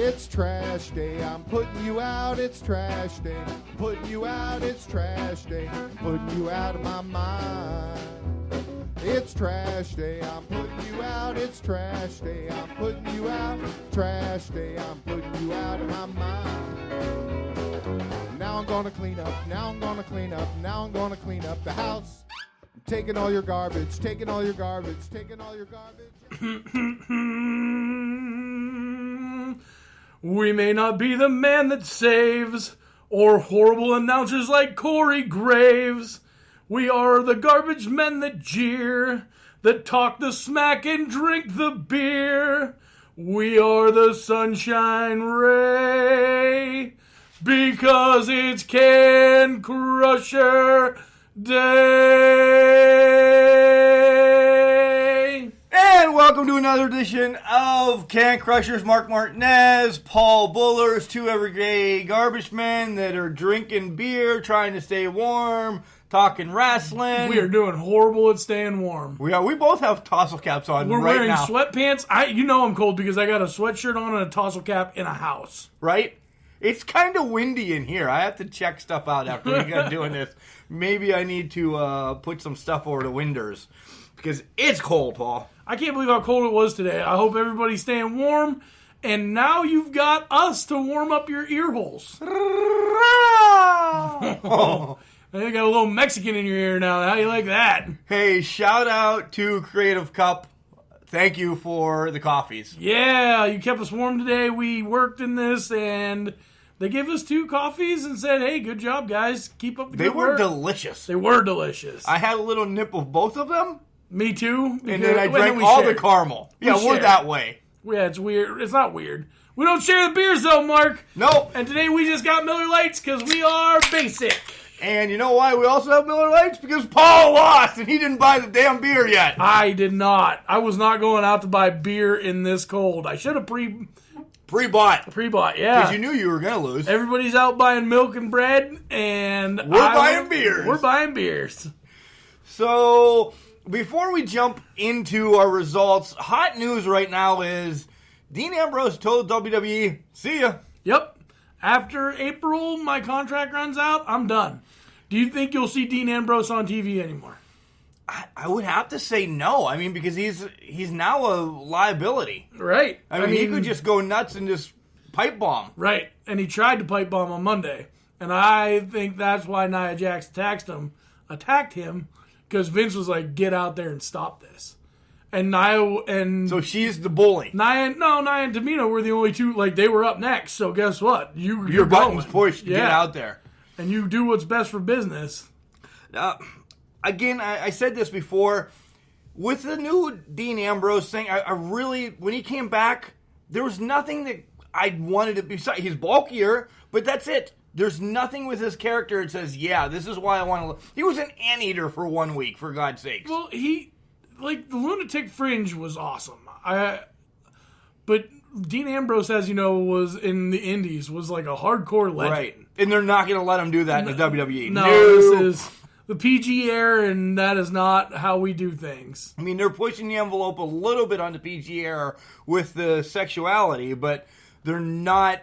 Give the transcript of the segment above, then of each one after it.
It's trash day, I'm putting you out, it's trash day. Putting you out, it's trash day. Putting you out of my mind. It's trash day, I'm putting you out, it's trash day. I'm putting you out, trash day, I'm putting you out of my mind. Now I'm gonna clean up, now I'm gonna clean up, now I'm gonna clean up the house. I'm taking all your garbage, taking all your garbage, taking all your garbage. We may not be the man that saves, or horrible announcers like Corey Graves. We are the garbage men that jeer, that talk the smack and drink the beer. We are the sunshine ray, because it's Can Crusher Day. And welcome to another edition of Can Crushers. Mark Martinez, Paul Bullers, two everyday garbage men that are drinking beer, trying to stay warm, talking wrestling. We are doing horrible at staying warm. We both have tassel caps on We're right wearing now. sweatpants. I'm cold because I got a sweatshirt on and a tassel cap in a house. Right? It's kind of windy in here. I have to check stuff out after we got doing this. Maybe I need to put some stuff over the windows because it's cold, Paul. I can't believe how cold it was today. I hope everybody's staying warm. And now you've got us to warm up your ear holes. Oh, you got a little Mexican in your ear now. How you like that? Hey, shout out to Creative Cup. Thank you for the coffees. Yeah, you kept us warm today. We worked in this, and they gave us 2 coffees and said, hey, good job, guys. Keep up the good work. They were delicious. They were delicious. I had a little nip of both of them. Me too. And then I drank all the caramel. We're that way. Yeah, it's weird. It's not weird. We don't share the beers, though, Mark. Nope. And today we just got Miller Lights because we are basic. And you know why we also have Miller Lights? Because Paul lost and he didn't buy the damn beer yet. I did not. I was not going out to buy beer in this cold. I should have pre-bought. Pre-bought, yeah. Because you knew you were going to lose. Everybody's out buying milk and bread, and we're buying beers. We're buying beers. So, before we jump into our results, hot news right now is Dean Ambrose told WWE, see ya. Yep. After April, my contract runs out, I'm done. Do you think you'll see Dean Ambrose on TV anymore? I would have to say no. I mean, because he's now a liability. Right. I mean, he could just go nuts and just pipe bomb. Right. And he tried to pipe bomb on Monday. And I think that's why Nia Jax attacked him, because Vince was like, get out there and stop this. And Nia and... So she's the bully. Nia and Tamina were the only two, like, they were up next. So guess what? Your button's pushed. Yeah. Get out there. And you do what's best for business. Again, I said this before. With the new Dean Ambrose thing, I really, when he came back, there was nothing that I wanted to be. He's bulkier, but that's it. There's nothing with his character that says, yeah, this is why I want to... He was an anteater for 1 week, for God's sakes. Well, the Lunatic Fringe was awesome. But Dean Ambrose, as you know, was in the Indies, was like a hardcore legend. Right. And they're not going to let him do that in the WWE. No, this is the PG era, and that is not how we do things. I mean, they're pushing the envelope a little bit on the PG era with the sexuality, but they're not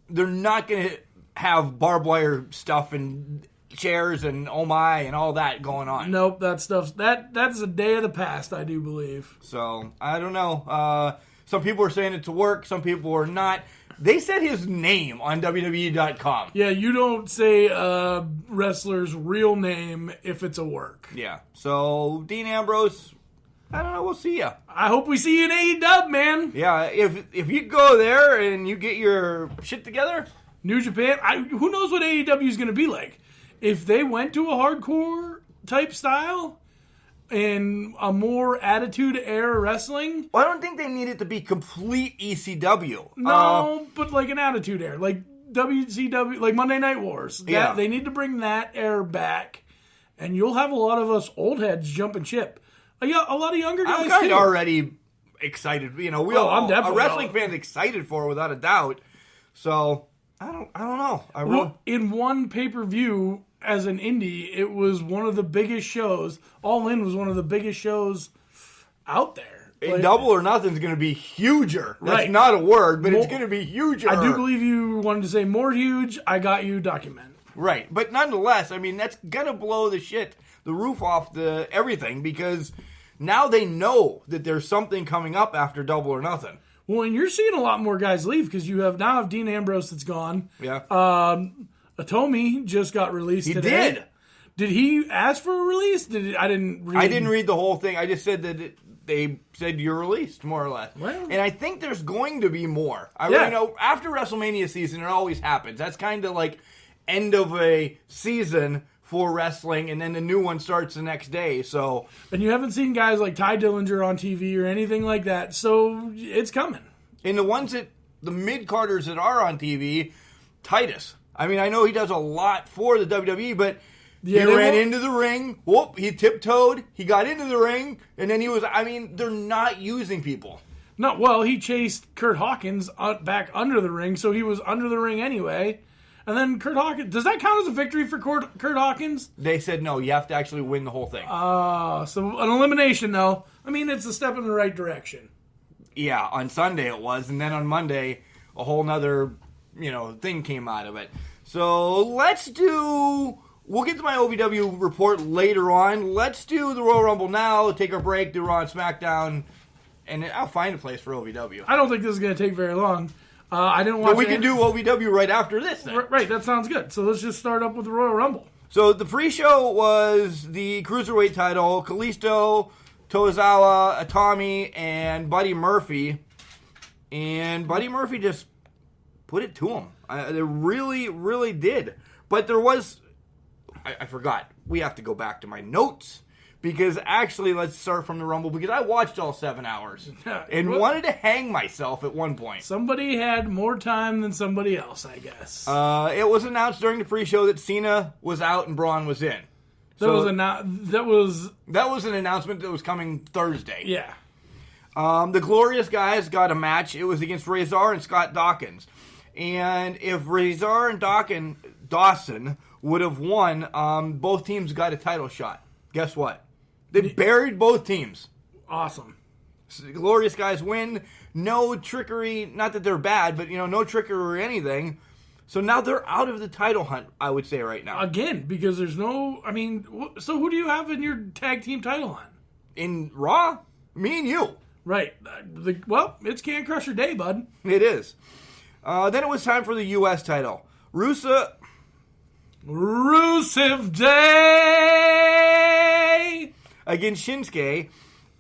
going to have barbed wire stuff and chairs and oh my and all that going on. Nope, that's a day of the past, I do believe. So, I don't know. Some people are saying it's a work, some people are not. They said his name on WWE.com. Yeah, you don't say a wrestler's real name if it's a work. Yeah. So, Dean Ambrose, I don't know, we'll see ya. I hope we see you in AEW, man. Yeah, if you go there and you get your shit together. New Japan, who knows what AEW is going to be like. If they went to a hardcore type style and a more attitude era wrestling. Well, I don't think they need it to be complete ECW. No, but like an attitude era. Like WCW, like Monday Night Wars. Yeah. They need to bring that era back. And you'll have a lot of us old heads jumping ship. A lot of younger guys I'm kind too. of already excited. You know, I'm definitely a wrestling fan's excited for it without a doubt. So, I don't know. In one pay-per-view as an indie, it was one of the biggest shows. All In was one of the biggest shows out there. And Double or Nothing's going to be huger. That's Right. not a word, but it's going to be huger. I do believe you wanted to say more huge. I got you. Document. Right. But nonetheless, I mean, that's going to blow the roof off the everything, because now they know that there's something coming up after Double or Nothing. Well, and you're seeing a lot more guys leave because you now have Dean Ambrose that's gone. Yeah. Atomi just got released today. He did. Did he ask for a release? I didn't read the whole thing. I just said that they said you're released, more or less. Well, and I think there's going to be more. I Yeah. really know after WrestleMania season, it always happens. That's kind of like end of a season for wrestling, and then the new one starts the next day. So, And you haven't seen guys like Ty Dillinger on TV or anything like that, so it's coming. and the mid-carders that are on TV, Titus. I mean, I know he does a lot for the WWE, but he ran into the ring. Whoop, he tiptoed. He got into the ring, and then they're not using people. No, well, he chased Kurt Hawkins back under the ring, so he was under the ring anyway. And then Kurt Hawkins, does that count as a victory for Kurt Hawkins? They said no, you have to actually win the whole thing. So an elimination, though. I mean, it's a step in the right direction. Yeah, on Sunday it was, and then on Monday, a whole nother, thing came out of it. So we'll get to my OVW report later on. Let's do the Royal Rumble now, take our break, do Raw and SmackDown, and then I'll find a place for OVW. I don't think this is going to take very long. I didn't watch. But we can do OVW right after this then. Right, that sounds good. So let's just start up with the Royal Rumble. So the pre-show was the Cruiserweight title, Kalisto, Tozawa, Atami, and Buddy Murphy. And Buddy Murphy just put it to him. They really, really did. But there was... I forgot. We have to go back to my notes. Because actually, let's start from the Rumble. Because I watched all 7 hours. And wanted to hang myself at one point. Somebody had more time than somebody else, I guess. It was announced during the pre-show that Cena was out and Braun was in. That was an announcement that was coming Thursday. Yeah. The Glorious Guys got a match. It was against Razor and Scott Dawkins. And if Razor and Dawson would have won, both teams got a title shot. Guess what? They buried both teams. Awesome. So the Glorious Guys win. No trickery. Not that they're bad, but, no trickery or anything. So now they're out of the title hunt, I would say, right now. Again, because there's no... I mean, so who do you have in your tag team title hunt? In Raw? Me and you. Right. It's Can Crusher Day, bud. It is. Then it was time for the U.S. title. Rusev Day against Shinsuke,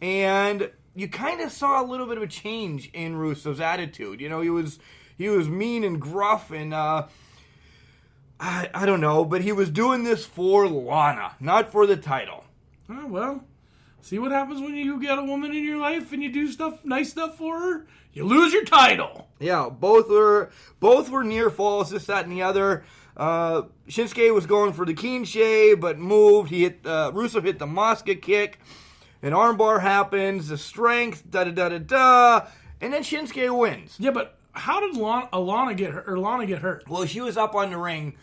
and you kind of saw a little bit of a change in Rusev's attitude. He was mean and gruff, and I don't know, but he was doing this for Lana, not for the title. Oh, well, see what happens when you get a woman in your life and you do nice stuff for her? You lose your title. Yeah, both were near falls, this, that, and the other. Shinsuke was going for the Kinshe, but moved. Rusev hit the Mosca kick. An armbar happens, the strength, da-da-da-da-da, and then Shinsuke wins. Yeah, but how did Lana get hurt? Well, she was up on the ring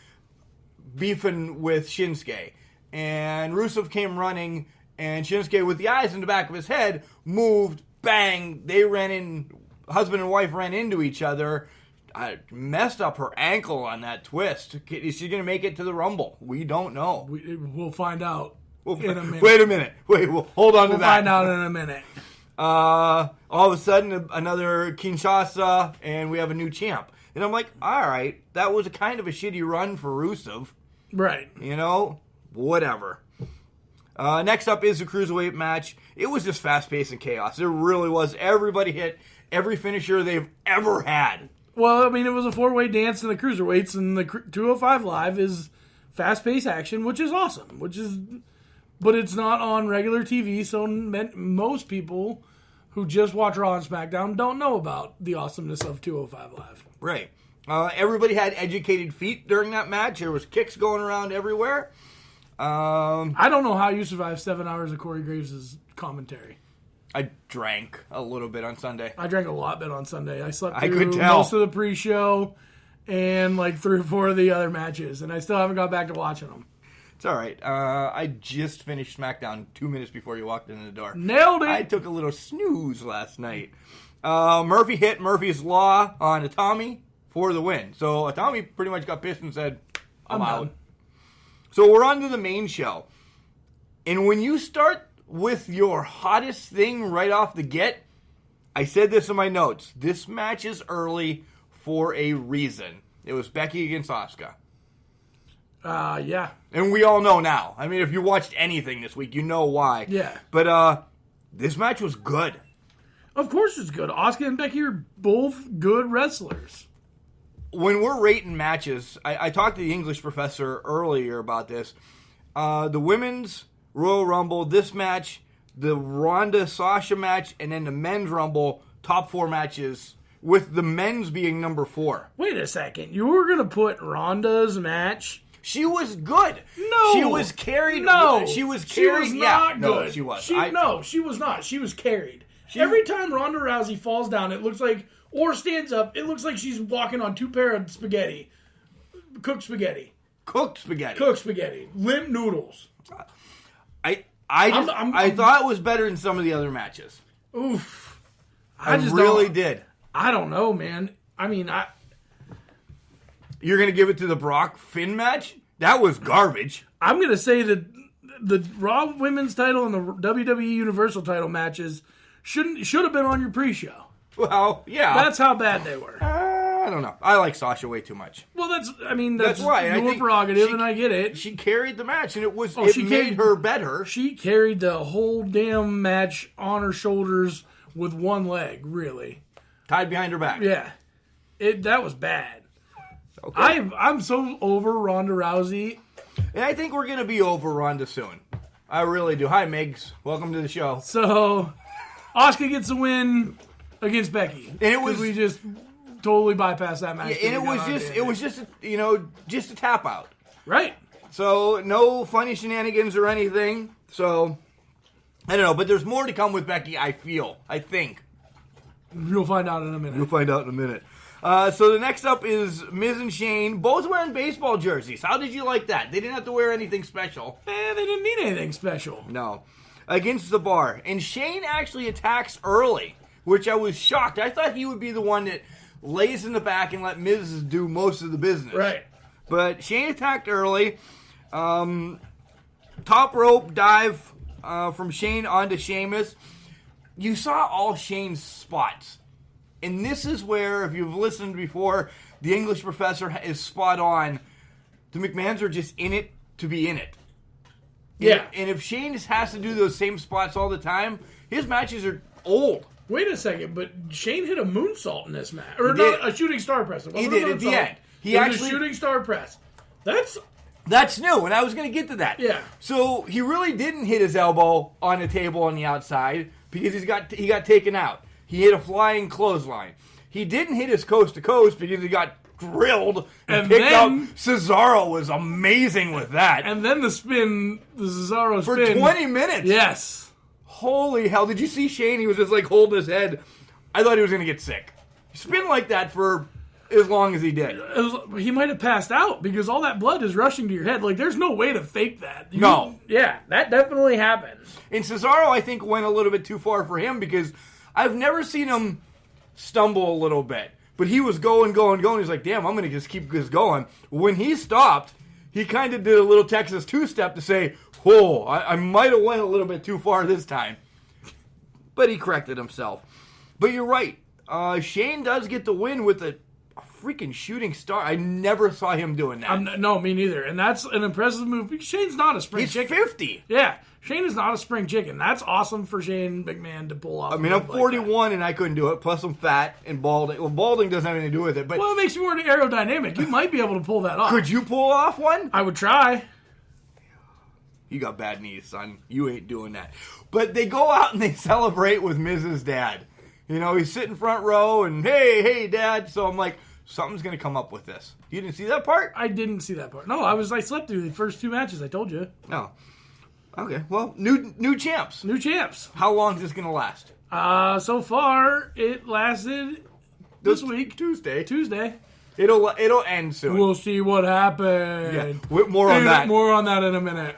beefing with Shinsuke, and Rusev came running, and Shinsuke, with the eyes in the back of his head, moved, bang, they ran in, husband and wife ran into each other. I messed up her ankle on that twist. Is she going to make it to the Rumble? We don't know. We'll find out in a minute. Wait a minute. Hold on to that. We'll find out in a minute. All of a sudden, another Kinshasa, and we have a new champ. And I'm like, all right, that was a kind of a shitty run for Rusev. Right. Whatever. Next up is the Cruiserweight match. It was just fast-paced and chaos. It really was. Everybody hit every finisher they've ever had. Well, I mean, it was a four-way dance in the Cruiserweights, and the 205 Live is fast-paced action, which is awesome. But it's not on regular TV, so most people who just watch Raw and SmackDown don't know about the awesomeness of 205 Live. Right. Everybody had educated feet during that match. There was kicks going around everywhere. I don't know how you survived 7 hours of Corey Graves' commentary. I drank a little bit on Sunday. I drank a lot bit on Sunday. I slept through I could tell. most of the pre-show and like 3 or 4 of the other matches, and I still haven't got back to watching them. It's all right. I just finished SmackDown 2 minutes before you walked in the door. Nailed it. I took a little snooze last night. Murphy hit Murphy's Law on Itami for the win. So Itami pretty much got pissed and said, I'm out. done. So we're on to the main show. And when you start with your hottest thing right off the get, I said this in my notes. This match is early for a reason. It was Becky against Asuka. Yeah. And we all know now. I mean, if you watched anything this week, you know why. Yeah. But this match was good. Of course it's good. Asuka and Becky are both good wrestlers. When we're rating matches, I talked to the English professor earlier about this. The women's Royal Rumble, this match, the Ronda-Sasha match, and then the men's Rumble, top 4 matches, with the men's being number 4. Wait a second. You were going to put Ronda's match? She was good. No. She was carried. No. She was She carried. was not yeah. good. No, she was. No, she was not. She was carried. Every time Ronda Rousey falls down, it looks like, or stands up, it looks like she's walking on 2 pair of spaghetti. Cooked spaghetti. Cooked spaghetti. Cooked spaghetti. Limp noodles. I thought it was better than some of the other matches. Oof. I really did. I don't know, man. I mean, You're going to give it to the Brock Finn match? That was garbage. I'm going to say that the Raw Women's title and the WWE Universal title matches should have been on your pre-show. Well, yeah. That's how bad they were. I don't know. I like Sasha way too much. Well, that's right. your prerogative, and I get it. She carried the match, and she made her better. She carried the whole damn match on her shoulders with one leg, really. Tied behind her back. Yeah. That was bad. Okay. I'm so over Ronda Rousey. And I think we're going to be over Ronda soon. I really do. Hi, Megs. Welcome to the show. So, Asuka gets a win against Becky. And we just totally bypassed that match. Yeah, and it was just just a tap out. Right. So no funny shenanigans or anything. So I don't know, but there's more to come with Becky. I think. You'll find out in a minute. You'll find out in a minute. So the next up is Miz and Shane, both wearing baseball jerseys. How did you like that? They didn't have to wear anything special. They didn't need anything special. No. Against the Bar. And Shane actually attacks early, which I was shocked. I thought he would be the one that lays in the back and let Miz do most of the business. Right. But Shane attacked early. Top rope dive from Shane onto Sheamus. You saw all Shane's spots. And this is where, if you've listened before, the English professor is spot on. The McMahons are just in it to be in it. Yeah. And if Shane has to do those same spots all the time, his matches are old. Wait a second, but Shane hit a moonsault in this match. He Or did. not a shooting star press. He did at the end. He actually a shooting star press. That's new, and I was going to get to that. Yeah. So he really didn't hit his elbow on the table on the outside because he got taken out. He hit a flying clothesline. He didn't hit his coast to coast because he got drilled and picked up. Cesaro was amazing with that. And then the Cesaro for spin 20 minutes. Yes. Holy hell! Did you see Shane? He was just like holding his head. I thought he was going to get sick. Spin like that for as long as he did. He might have passed out because all that blood is rushing to your head. Like, there's no way to fake that. No. Yeah, that definitely happens. And Cesaro, I think, went a little bit too far for him because I've never seen him stumble a little bit. But he was going. He's like, damn, I'm going to just keep this going. When he stopped, he kind of did a little Texas two-step to say, whoa, I might have went a little bit too far this time. But he corrected himself. But you're right. Shane does get the win with a freaking shooting star. I never saw him doing that. No, me neither. And that's an impressive move. Shane's not a spring chicken. He's 50. Yeah, Shane is not a spring chicken. That's awesome for Shane McMahon to pull off. I mean, I'm 41 and I couldn't do it. Plus, I'm fat and balding. Well, balding doesn't have anything to do with it. But well, it makes you more aerodynamic. You might be able to pull that off. Could you pull off one? I would try. You got bad knees, son. You ain't doing that. But they go out and they celebrate with Mrs. Dad. You know, he's sitting front row and, hey, Dad. So I'm like, something's going to come up with this. You didn't see that part? I didn't see that part. No, I slept through the first 2 matches. I told you. No. Okay. Well, new champs. New champs. How long is this going to last? So far, it lasted this week. Tuesday. It'll end soon. We'll see what happens. Yeah, more on that. More on that in a minute.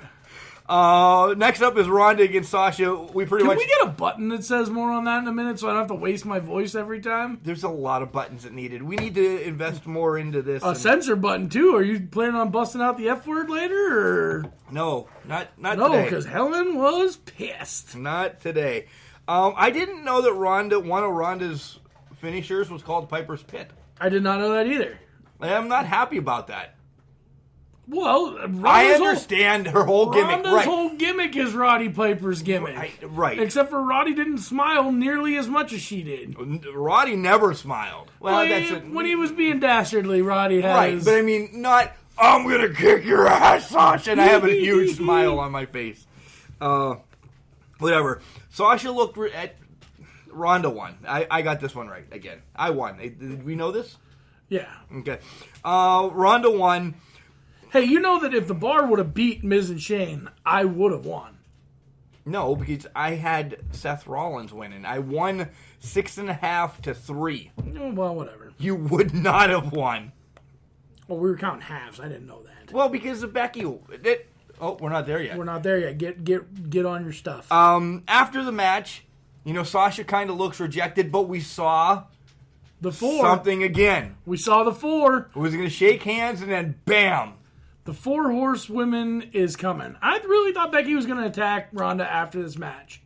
Next up is Ronda against Sasha. Can we get a button that says more on that in a minute so I don't have to waste my voice every time? There's a lot of buttons that needed. We need to invest more into this. A censor button, too. Are you planning on busting out the F word later? Or? No, not today. No, because Helen was pissed. Not today. I didn't know that one of Ronda's finishers was called Piper's Pit. I did not know that either. I'm not happy about that. Well, I understand her whole gimmick. Ronda's whole gimmick is Roddy Piper's gimmick. Right. Except for Roddy didn't smile nearly as much as she did. Roddy never smiled. Well, when he was being dastardly, Roddy has... Right, but I mean, not, I'm going to kick your ass, Sasha, and I have a huge smile on my face. Whatever. Sasha looked at... Ronda won. I got this one right again. I won. Did we know this? Yeah. Okay. Ronda won. Hey, you know that if the Bar would have beat Miz and Shane, I would have won. No, because I had Seth Rollins winning. I won 6.5 to 3. Well, whatever. You would not have won. Well, we were counting halves. I didn't know that. Well, because of Becky. We're not there yet. We're not there yet. Get on your stuff. After the match, Sasha kind of looks rejected, but we saw the 4. Something again. We saw the 4. It was going to shake hands, and then bam. The 4 horsewomen is coming. I really thought Becky was going to attack Ronda after this match.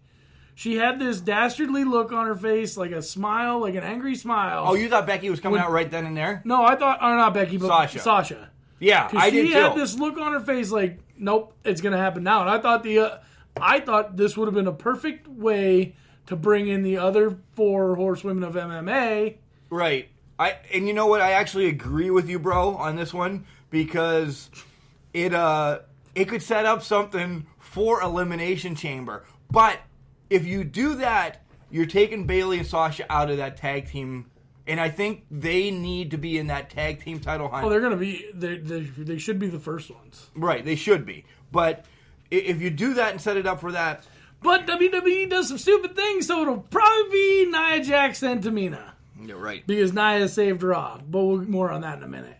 She had this dastardly look on her face, like a smile, like an angry smile. Oh, you thought Becky was coming out right then and there? No, I thought, not Becky, but Sasha. Yeah, I did too. She had this look on her face like, nope, it's going to happen now. And I thought this would have been a perfect way to bring in the other 4 horsewomen of MMA. Right. And you know what? I actually agree with you, bro, on this one, because it could set up something for Elimination Chamber. But if you do that, you're taking Bayley and Sasha out of that tag team, and I think they need to be in that tag team title hunt. Oh, they're going to be. They should be the first ones. Right, they should be. But if you do that and set it up for that. But WWE does some stupid things, so it'll probably be Nia Jax and Tamina. Yeah, right. Because Nia saved Raw. But more on that in a minute.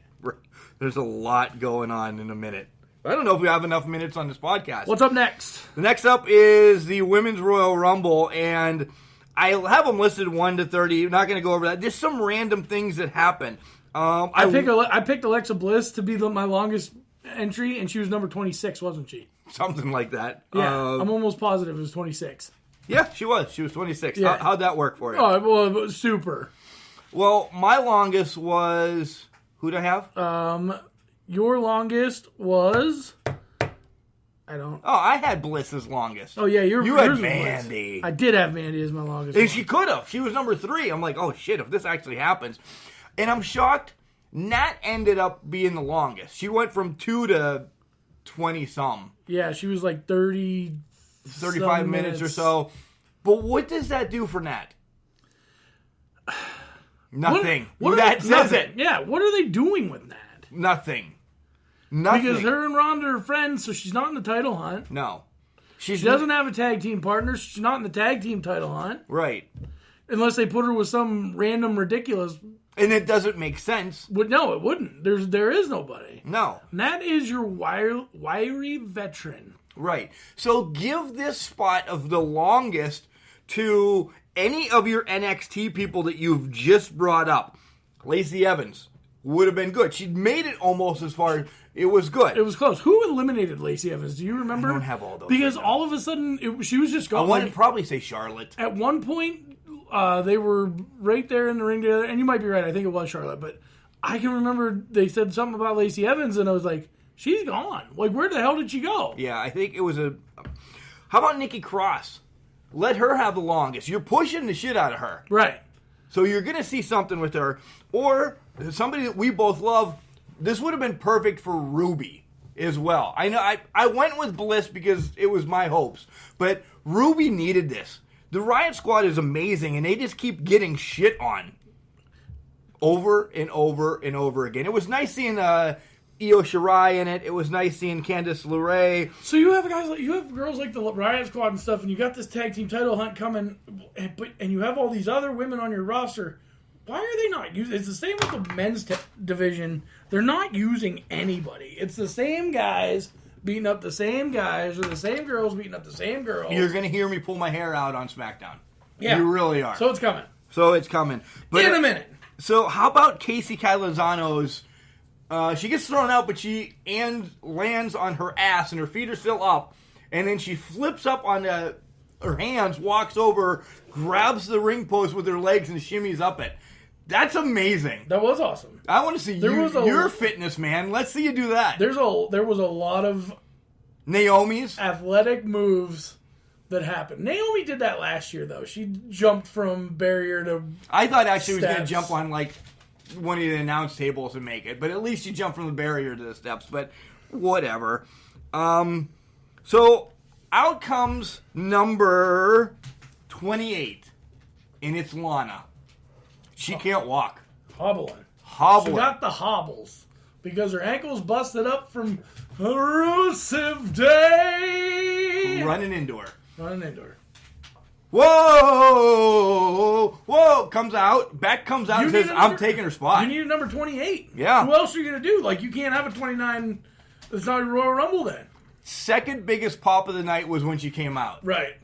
There's a lot going on in a minute. I don't know if we have enough minutes on this podcast. What's up next? The next up is the Women's Royal Rumble, and I have them listed 1 to 30. I'm not going to go over that. There's some random things that happen. I picked Alexa Bliss to be my longest entry, and she was number 26, wasn't she? Something like that. Yeah, I'm almost positive it was 26. Yeah, she was. She was 26. Yeah. How'd that work for you? Oh, well, it was super. Well, my longest was... Who'd I have? Your longest was... I don't... Oh, I had Bliss as longest. Oh, yeah, you had Mandy. I did have Mandy as my longest. And she could have. She was number 3. I'm like, oh, shit, if this actually happens. And I'm shocked Nat ended up being the longest. She went from 2 to 20-some. Yeah, she was like 35 minutes or so. But what does that do for Nat? Nothing. That says it. Yeah, what are they doing with that? Nothing. Because her and Ronda are friends, so she's not in the title hunt. No. She doesn't have a tag team partner. She's not in the tag team title hunt. Right. Unless they put her with some random ridiculous... And it doesn't make sense. But no, it wouldn't. There is nobody. No. And that is your wiry veteran. Right. So give this spot of the longest to any of your NXT people that you've just brought up. Lacey Evans would have been good. She made it almost as far as it was good. It was close. Who eliminated Lacey Evans? Do you remember? I don't have all those. Because all of a sudden, she was just gone. I want to probably say Charlotte. At one point, they were right there in the ring together. And you might be right. I think it was Charlotte. But I can remember they said something about Lacey Evans, and I was like, she's gone. Like, where the hell did she go? Yeah, I think it was How about Nikki Cross? Let her have the longest. You're pushing the shit out of her. Right. So you're going to see something with her. Or somebody that we both love. This would have been perfect for Ruby as well. I know I went with Bliss because it was my hopes. But Ruby needed this. The Riot Squad is amazing, and they just keep getting shit on. Over and over and over again. It was nice seeing Io Shirai in it. It was nice seeing Candice LeRae. So you have girls like the Riot Squad and stuff, and you got this tag team title hunt coming, and you have all these other women on your roster. Why are they not using? It's the same with the men's division. They're not using anybody. It's the same guys beating up the same guys, or the same girls beating up the same girls. You're going to hear me pull my hair out on SmackDown. Yeah. You really are. So it's coming. But in a minute. So how about Casey Catanzaro's? She gets thrown out, but she lands on her ass, and her feet are still up. And then she flips up on her hands, walks over, grabs the ring post with her legs, and shimmies up it. That's amazing. That was awesome. I want to see your fitness, man. Let's see you do that. There was a lot of Naomi's athletic moves that happened. Naomi did that last year, though. She jumped from barrier to I thought actually she was going to steps. jump on like one of the announce tables and make it, but at least she jumped from the barrier to the steps. But whatever. So out comes number 28, and it's Lana. She can't walk. hobbling. Hobbling. She got the hobbles because her ankle's busted up from Elusive Day. Running into her. Whoa! Comes out. Beck comes out and says, I'm taking her spot. You need a number 28. Yeah. Who else are you going to do? Like, you can't have a 29 that's not a Royal Rumble then. Second biggest pop of the night was when she came out. Right.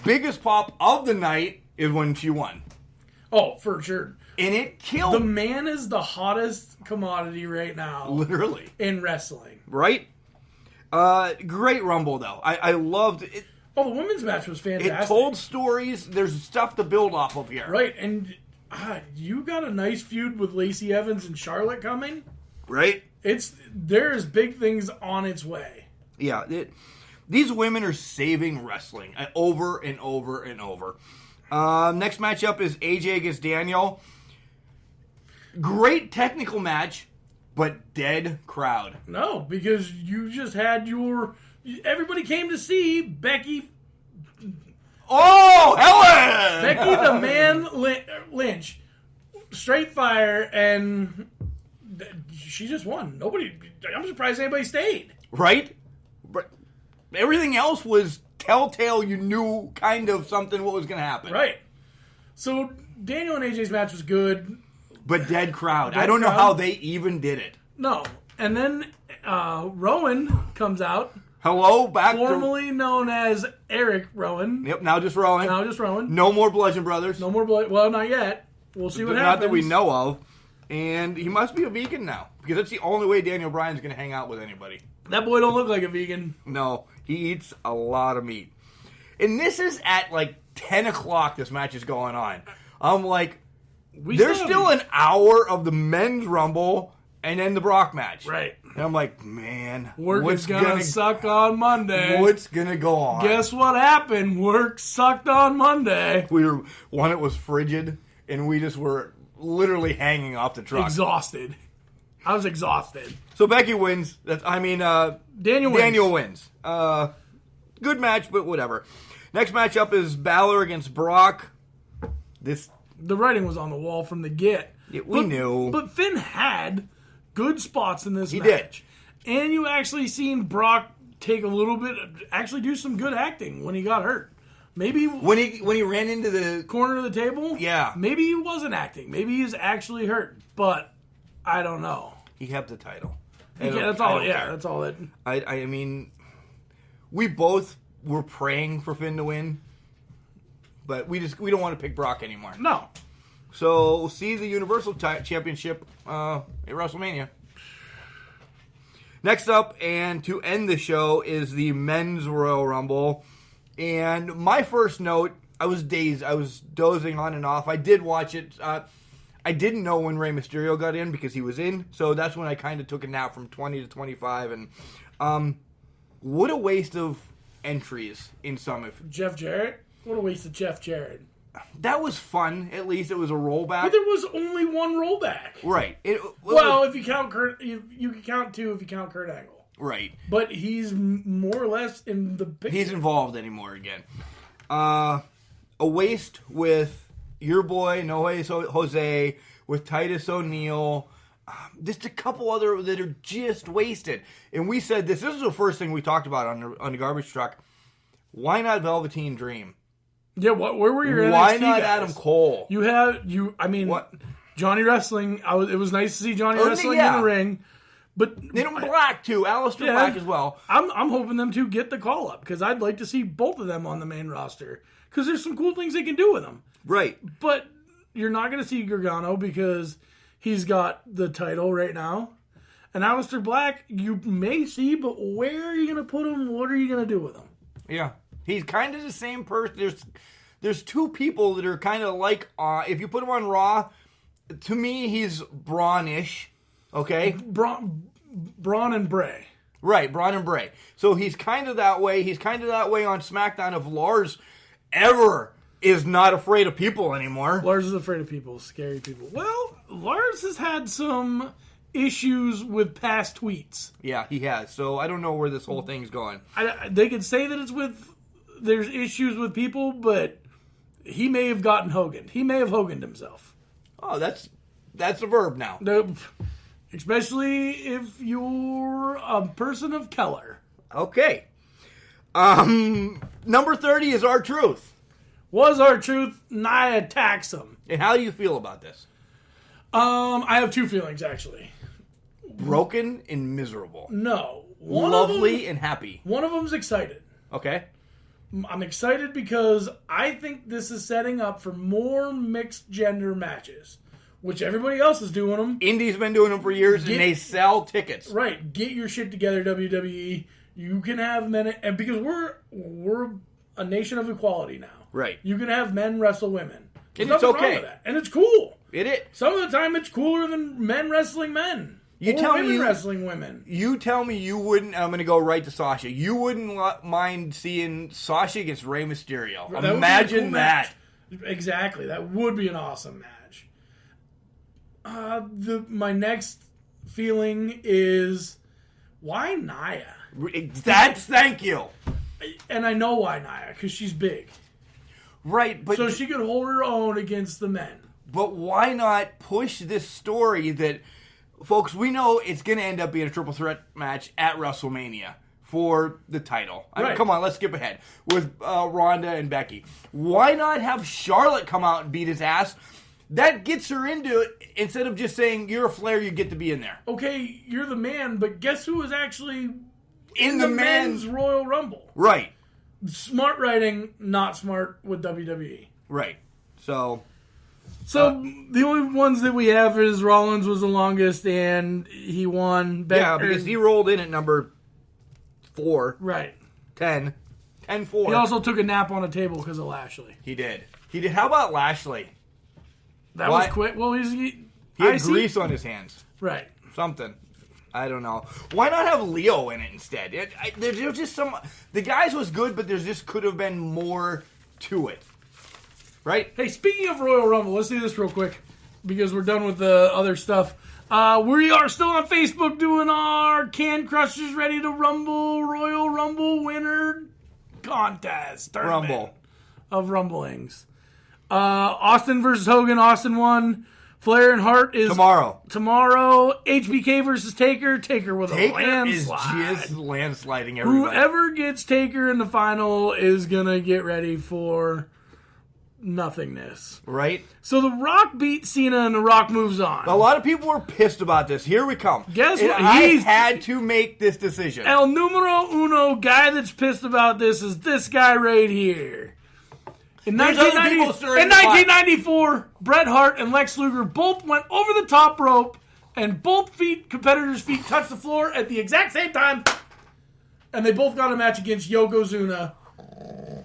Biggest pop of the night is when she won. Oh, for sure. And it killed. The man is the hottest commodity right now. Literally. In wrestling. Right? Great Rumble, though. I loved it. Oh, the women's match was fantastic. It told stories. There's stuff to build off of here. Right, and you got a nice feud with Lacey Evans and Charlotte coming. Right? There's big things on its way. Yeah. These women are saving wrestling over and over and over. Next matchup is AJ against Daniel. Great technical match, but dead crowd. No, because you just had everybody came to see Becky. Oh, Helen! Becky the Man Lynch. Straight fire, and she just won. I'm surprised anybody stayed. Right? But everything else was telltale. You knew kind of something what was going to happen. Right. So Daniel and AJ's match was good. But dead crowd. Dead I don't know crowd. how they even did it. No. And then Rowan comes out. Hello, back formerly known as Eric Rowan. Yep, now just Rowan. No more Bludgeon Brothers. No more Well, not yet. We'll see what happens. Not that we know of. And he must be a vegan now. Because that's the only way Daniel Bryan's going to hang out with anybody. That boy don't look like a vegan. No, he eats a lot of meat. And this is at like 10 o'clock this match is going on. I'm like, there's still an hour of the men's Rumble and then the Brock match. Right. And I'm like, man. Work is going to suck on Monday. What's going to go on? Guess what happened? Work sucked on Monday. It was frigid, and we just were literally hanging off the truck. Exhausted. I was exhausted. So Becky wins. Daniel wins. Good match, but whatever. Next matchup is Balor against Brock. The writing was on the wall from the get. We knew. But Finn had good spots in this match. He did. And you actually seen Brock take a little bit, actually do some good acting when he got hurt. Maybe when he ran into the corner of the table. Yeah. Maybe he wasn't acting. Maybe he's actually hurt. But I don't know. He kept the title. That's all. That's all. I mean, we both were praying for Finn to win, but we don't want to pick Brock anymore. No. So we'll see the Universal Championship at WrestleMania. Next up, and to end the show, is the Men's Royal Rumble. And my first note, I was dazed. I was dozing on and off. I did watch it. I didn't know when Rey Mysterio got in because he was in. So that's when I kind of took a nap from 20 to 25. And what a waste of entries in some. Jeff Jarrett? What a waste of Jeff Jarrett. That was fun. At least it was a rollback. But there was only one rollback. Right. If you count Kurt, you can count two if you count Kurt Angle. Right. But he's more or less in the picture. He's involved anymore again. A waste with your boy, No Way Jose, with Titus O'Neil. Just a couple other that are just wasted. And we said this is the first thing we talked about on the garbage truck. Why not Velveteen Dream? Yeah, where were your Why NXT not guys? Adam Cole? I mean, what? Johnny Wrestling, it was nice to see Johnny Wrestling yeah. in the ring. But Then Black, too. Aleister Black as well. I'm hoping them to get the call-up, because I'd like to see both of them on the main roster. Because there's some cool things they can do with them. Right. But you're not going to see Gargano because he's got the title right now. And Aleister Black, you may see, but where are you going to put him? What are you going to do with him? Yeah. He's kind of the same person. There's two people that are kind of like, if you put him on Raw, to me, he's Braun-ish. Okay? Braun and Bray. Right, Braun and Bray. So he's kind of that way. He's kind of that way on SmackDown if Lars ever is not afraid of people anymore. Lars is afraid of people, scary people. Well, Lars has had some issues with past tweets. Yeah, he has. So I don't know where this whole thing's going. They could say that there's issues with people, but he may have gotten Hogan. He may have Hoganed himself. Oh, that's a verb now. Especially if you're a person of color. Okay. Number 30 is R-Truth. Was R-Truth, Nia attacks him. And how do you feel about this? I have two feelings, actually. Broken and miserable. No. Lovely and happy. One of them's excited. Okay. I'm excited because I think this is setting up for more mixed gender matches, which everybody else is doing them. Indy's been doing them for years, and they sell tickets. Right. Get your shit together, WWE. You can have men, and because we're a nation of equality now. Right. You can have men wrestle women. And it's okay. Wrong with that. And it's cool. It is. Some of the time, it's cooler than men wrestling men. Women wrestling women. You tell me you wouldn't. I'm going to go right to Sasha. You wouldn't mind seeing Sasha against Rey Mysterio. Imagine that. Exactly. That would be an awesome match. My next feeling is, why Nia? Thank you. And I know why Nia, because she's big. Right, but so she could hold her own against the men. But why not push this story that, folks, we know it's going to end up being a triple threat match at WrestleMania for the title. I mean, come on, let's skip ahead. With Ronda and Becky. Why not have Charlotte come out and beat his ass? That gets her into it, instead of just saying, you're a Flair, you get to be in there. Okay, you're the man, but guess who was actually in the men's Royal Rumble? Right. Smart writing, not smart with WWE. Right. So the only ones that we have is Rollins was the longest, and he won. Because he rolled in at number 4. Right. 10. 10-4. He also took a nap on a table because of Lashley. He did. How about Lashley? That was quick. Well, he had grease on his hands. Right. Something. I don't know. Why not have Leo in it instead? There's just some... The guys was good, but there just could have been more to it. Right? Hey, speaking of Royal Rumble, let's do this real quick because we're done with the other stuff. We are still on Facebook doing our Can Crushers Ready to Rumble Royal Rumble winner contest. Rumble. Of Rumblings. Austin versus Hogan. Austin won. Flair and Hart is tomorrow. HBK versus Taker. Taker with a landslide. Taker is just landsliding everybody. Whoever gets Taker in the final is going to get ready for nothingness. Right? So The Rock beat Cena and The Rock moves on. A lot of people were pissed about this. Here we come. Guess what? I had to make this decision. El numero uno guy that's pissed about this is this guy right here. In 1994, Bret Hart and Lex Luger both went over the top rope, and both competitors' feet touched the floor at the exact same time, and they both got a match against Yokozuna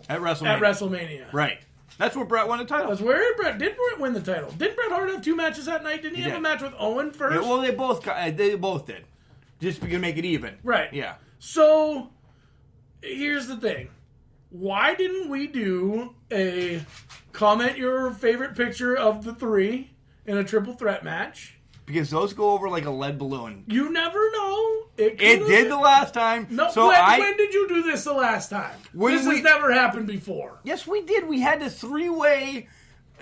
at WrestleMania. Right. That's where Bret won the title. That's where Bret win the title. Didn't Bret Hart have 2 matches that night? Didn't he have a match with Owen first? Yeah, well, they both did. Just to make it even. Right. Yeah. So, here's the thing. Why didn't we do a comment your favorite picture of the 3 in a triple threat match? Because those go over like a lead balloon. You never know. It did the last time. No, so when did you do this the last time? This has never happened before. Yes, we did. We had the 3-way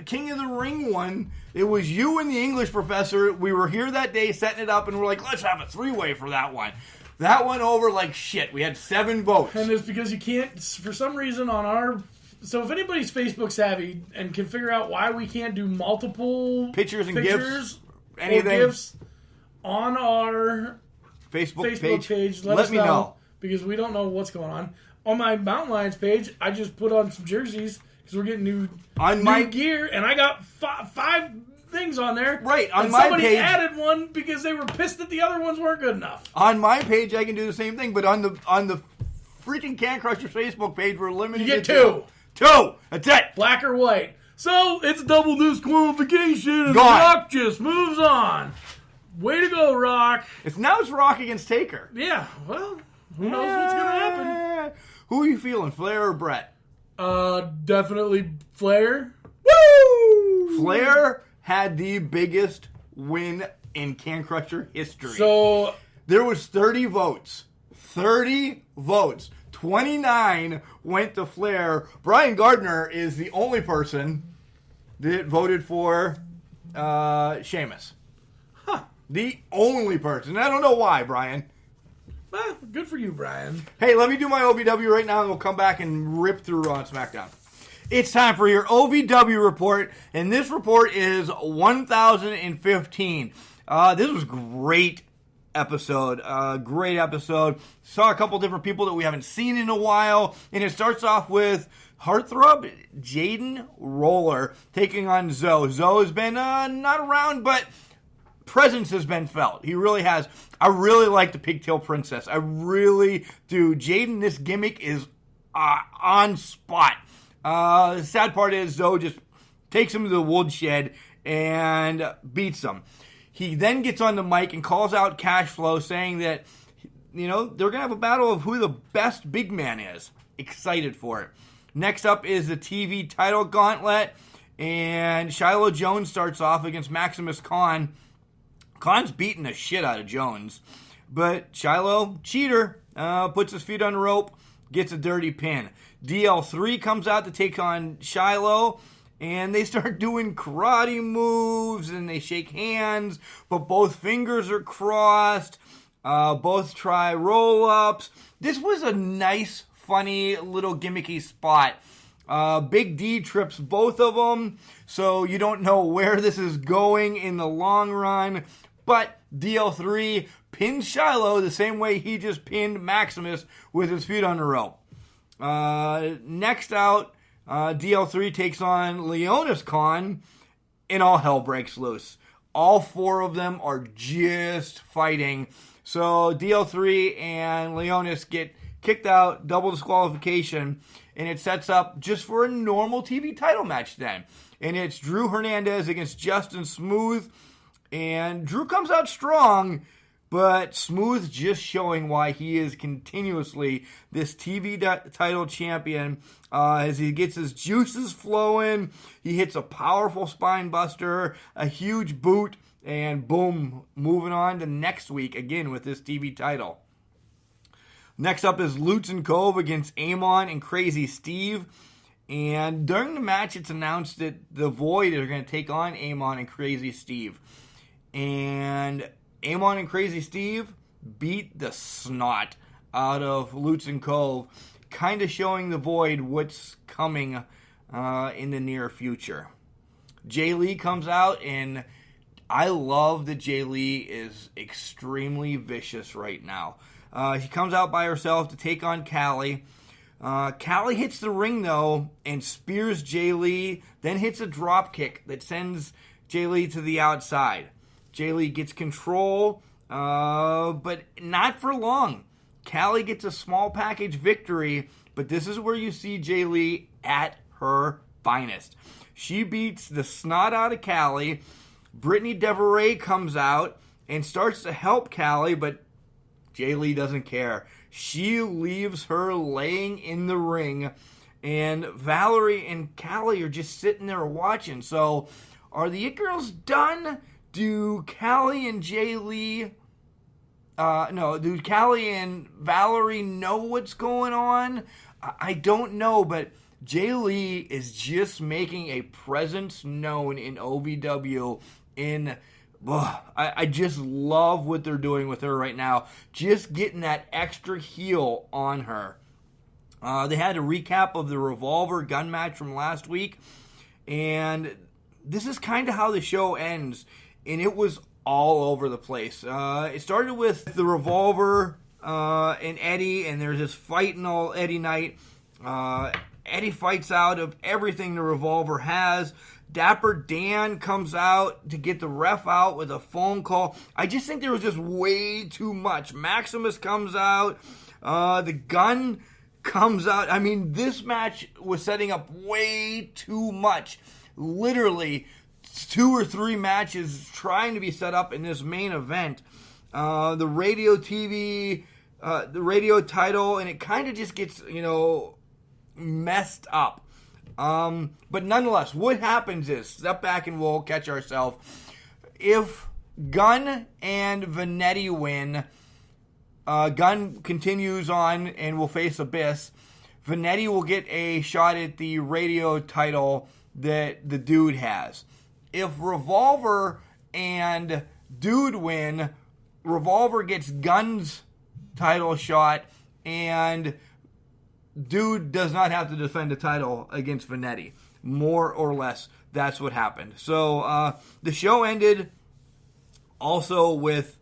King of the Ring one. It was you and the English professor. We were here that day setting it up, and we're like, let's have a 3-way for that one. That went over like shit. We had 7 votes. And it's because you can't, for some reason on our So if anybody's Facebook savvy and can figure out why we can't do multiple Pictures and gifs, or anything. gifs on our Facebook page, let us me know. Because we don't know what's going on. On my Mountain Lions page, I just put on some jerseys because we're getting new gear, and I got five things on there. Right, on and my somebody page, added one because they were pissed that the other ones weren't good enough. On my page, I can do the same thing, but on the freaking Can Crushers Facebook page, we're limited. You get to two. That's it. Black or white. So it's double disqualification, and Gone. Rock just moves on. Way to go, Rock. It's Rock against Taker. Yeah, well, who knows what's going to happen. Who are you feeling, Flair or Brett? Definitely Flair. Woo! Flair had the biggest win in Can Crusher history. So there was 30 votes. 30 votes. 29 went to Flair. Brian Gardner is the only person that voted for Sheamus. Huh. The only person. I don't know why, Brian. Well, good for you, Brian. Hey, let me do my OVW right now, and we'll come back and rip through Raw and SmackDown. It's time for your OVW report, and this report is 1015. This was great episode. Great episode. Saw a couple different people that we haven't seen in a while, and it starts off with Heartthrob Jaden Roller taking on Zoe. Zoe has been not around, but presence has been felt. He really has. I really like the Pigtail Princess. I really do. Jaden, this gimmick is on spot. The sad part is Zoe just takes him to the woodshed and beats him. He then gets on the mic and calls out Cashflow, saying that, they're going to have a battle of who the best big man is. Excited for it. Next up is the TV title gauntlet, and Shiloh Jones starts off against Maximus Khan. Khan's beating the shit out of Jones, but Shiloh, cheater, puts his feet on the rope, gets a dirty pin. DL3 comes out to take on Shiloh, and they start doing karate moves, and they shake hands, but both fingers are crossed. Both try roll-ups. This was a nice, funny, little gimmicky spot. Big D trips both of them, so you don't know where this is going in the long run. But DL3 pins Shiloh the same way he just pinned Maximus with his feet on the rope. Next out, DL3 takes on Leonis Khan, and all hell breaks loose. All four of them are just fighting. So DL3 and Leonis get kicked out, double disqualification, and it sets up just for a normal TV title match then. And it's Drew Hernandez against Justin Smooth. And Drew comes out strong, but Smooth just showing why he is continuously this TV title champion as he gets his juices flowing. He hits a powerful spine buster, a huge boot, and boom, moving on to next week again with this TV title. Next up is Lutz and Cove against Amon and Crazy Steve. And during the match, it's announced that the Void are going to take on Amon and Crazy Steve. And Amon and Crazy Steve beat the snot out of Lutz and Cove, kind of showing the Void what's coming in the near future. Jay Lee comes out, and I love that Jay Lee is extremely vicious right now. She comes out by herself to take on Callie. Callie hits the ring, though, and spears Jay Lee, then hits a drop kick that sends Jay Lee to the outside. Jay Lee gets control, but not for long. Callie gets a small package victory, but this is where you see Jay Lee at her finest. She beats the snot out of Callie. Brittany Deveray comes out and starts to help Callie, but Jay Lee doesn't care. She leaves her laying in the ring, and Valerie and Callie are just sitting there watching. So, are the It Girls done? Do Callie and Jay Lee... do Callie and Valerie know what's going on? I don't know, but Jay Lee is just making a presence known in OVW I just love what they're doing with her right now. Just getting that extra heel on her. They had a recap of the Revolver gun match from last week, and this is kind of how the show ends, and it was all over the place. It started with the Revolver and Eddie, and there's this fight and all Eddie night. Eddie fights out of everything the Revolver has. Dapper Dan comes out to get the ref out with a phone call. I just think there was just way too much. Maximus comes out. The Gun comes out. I mean, this match was setting up way too much. Literally 2 or 3 matches trying to be set up in this main event. The radio TV, the radio title, and it kind of just gets, messed up. But nonetheless, what happens is, step back and we'll catch ourselves. If Gunn and Vanetti win, Gunn continues on and will face Abyss. Vanetti will get a shot at the radio title that the Dude has. If Revolver and Dude win, Revolver gets Gunn's title shot, and Dude does not have to defend a title against Vanetti. More or less, that's what happened. So the show ended also with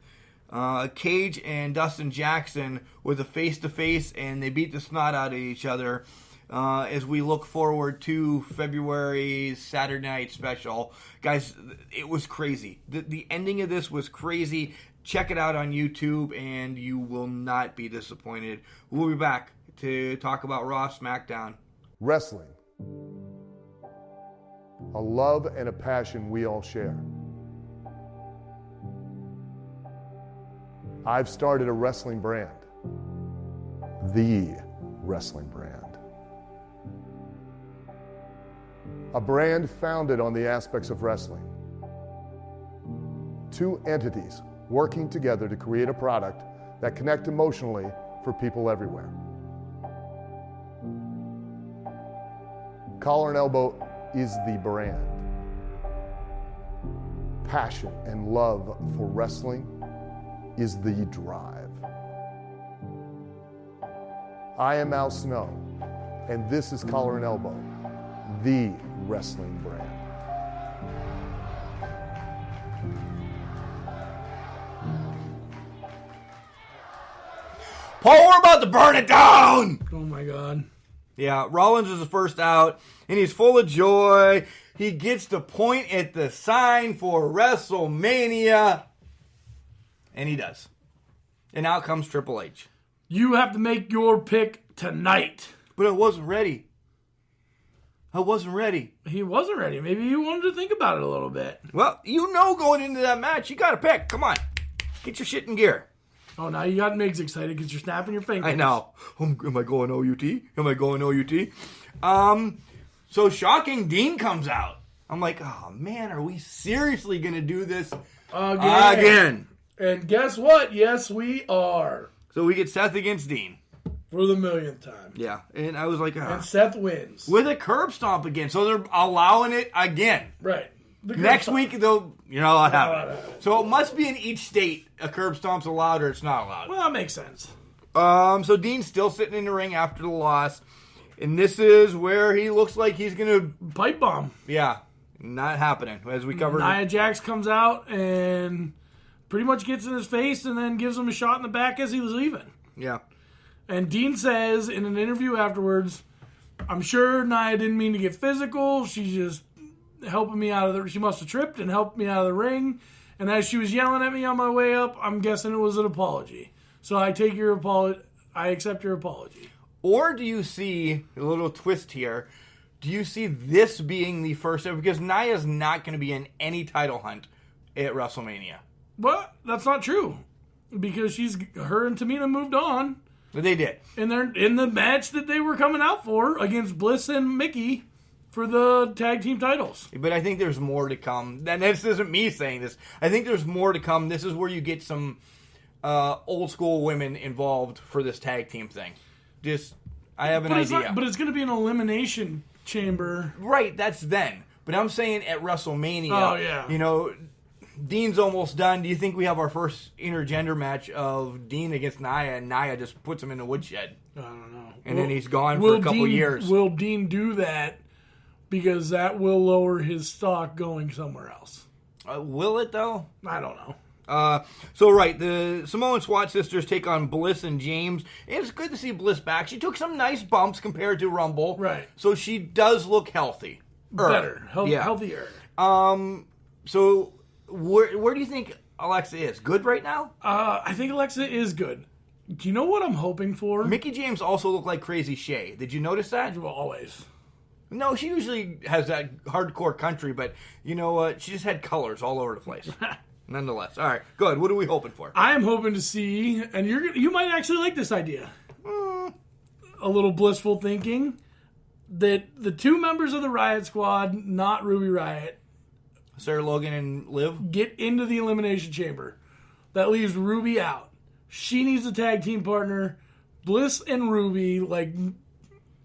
Cage and Dustin Jackson with a face-to-face, and they beat the snot out of each other as we look forward to February's Saturday Night Special. Guys, it was crazy. The ending of this was crazy. Check it out on YouTube, and you will not be disappointed. We'll be back to talk about Raw, SmackDown. Wrestling. A love and a passion we all share. I've started a wrestling brand. The wrestling brand. A brand founded on the aspects of wrestling. 2 entities working together to create a product that connect emotionally for people everywhere. Collar and Elbow is the brand. Passion and love for wrestling is the drive. I am Al Snow, and this is Collar and Elbow, the wrestling brand. Paul, we're about to burn it down! Oh my God. Yeah, Rollins is the first out, and he's full of joy. He gets to point at the sign for WrestleMania, and he does. And out comes Triple H. You have to make your pick tonight. But I wasn't ready. He wasn't ready. Maybe he wanted to think about it a little bit. Well, going into that match, you got to pick. Come on. Get your shit in gear. Oh, now you got Migs excited because you're snapping your fingers. I know. Am I going OUT? So shocking, Dean comes out. I'm like, oh man, are we seriously going to do this again? And guess what? Yes, we are. So we get Seth against Dean. For the millionth time. Yeah, and I was like, and Seth wins. With a curb stomp again. So they're allowing it again. Right. Next week, they'll, not have it. So it must be in each state a curb stomp's allowed or it's not allowed. Well, that makes sense. So Dean's still sitting in the ring after the loss. And this is where he looks like he's going to... Pipe bomb. Yeah. Not happening, as we covered. Nia Jax comes out and pretty much gets in his face and then gives him a shot in the back as he was leaving. Yeah. And Dean says in an interview afterwards, I'm sure Nia didn't mean to get physical. She's just helping me out of she must have tripped and helped me out of the ring. And as she was yelling at me on my way up, I'm guessing it was an apology. So I take your apology. I accept your apology. Or do you see a little twist here? Do you see this being the first ever? Because Nia's not going to be in any title hunt at WrestleMania. But that's not true. Because her and Tamina moved on. They did. And they're in the match that they were coming out for against Bliss and Mickey for the tag team titles. But I think there's more to come. And this isn't me saying this. I think there's more to come. This is where you get some old school women involved for this tag team thing. I have an idea. But it's going to be an elimination chamber. Right, that's then. But I'm saying at WrestleMania. Oh, yeah. Dean's almost done. Do you think we have our first intergender match of Dean against Nia, and Nia just puts him in the woodshed? I don't know. And then he's gone for a couple years. Will Dean do that? Because that will lower his stock going somewhere else. Will it, though? I don't know. The Samoan SWAT sisters take on Bliss and James. And it's good to see Bliss back. She took some nice bumps compared to Rumble. Right. So she does look healthy. Better. Healthier. So where do you think Alexa is? Good right now? I think Alexa is good. Do you know what I'm hoping for? Mickey James also looked like Crazy Shay. Did you notice that? Well, always. No, she usually has that hardcore country, but you know what? She just had colors all over the place. Nonetheless. All right, good. What are we hoping for? I'm hoping to see, and you might actually like this idea. A little blissful thinking that the two members of the Riot Squad, not Ruby Riot, Sarah Logan and Liv, get into the Elimination Chamber. That leaves Ruby out. She needs a tag team partner. Bliss and Ruby,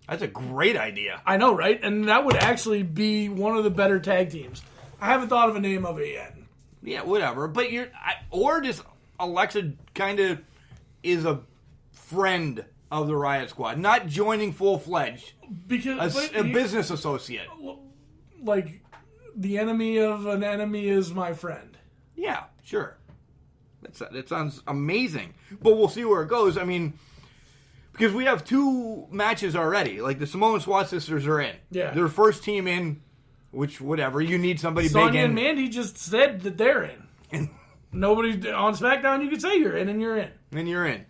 that's a great idea. I know, right? And that would actually be one of the better tag teams. I haven't thought of a name of it yet. Yeah, whatever. But or just Alexa kind of is a friend of the Riot Squad, not joining full-fledged. Because a business associate. Like, the enemy of an enemy is my friend. Yeah, sure. That sounds amazing. But we'll see where it goes. I mean, because we have 2 matches already. Like, the Samoan SWAT sisters are in. Yeah. Their first team in, which, whatever, you need somebody Sonya big in. and Mandy just said that they're in. Nobody on SmackDown, you can say you're in, and you're in. And you're in.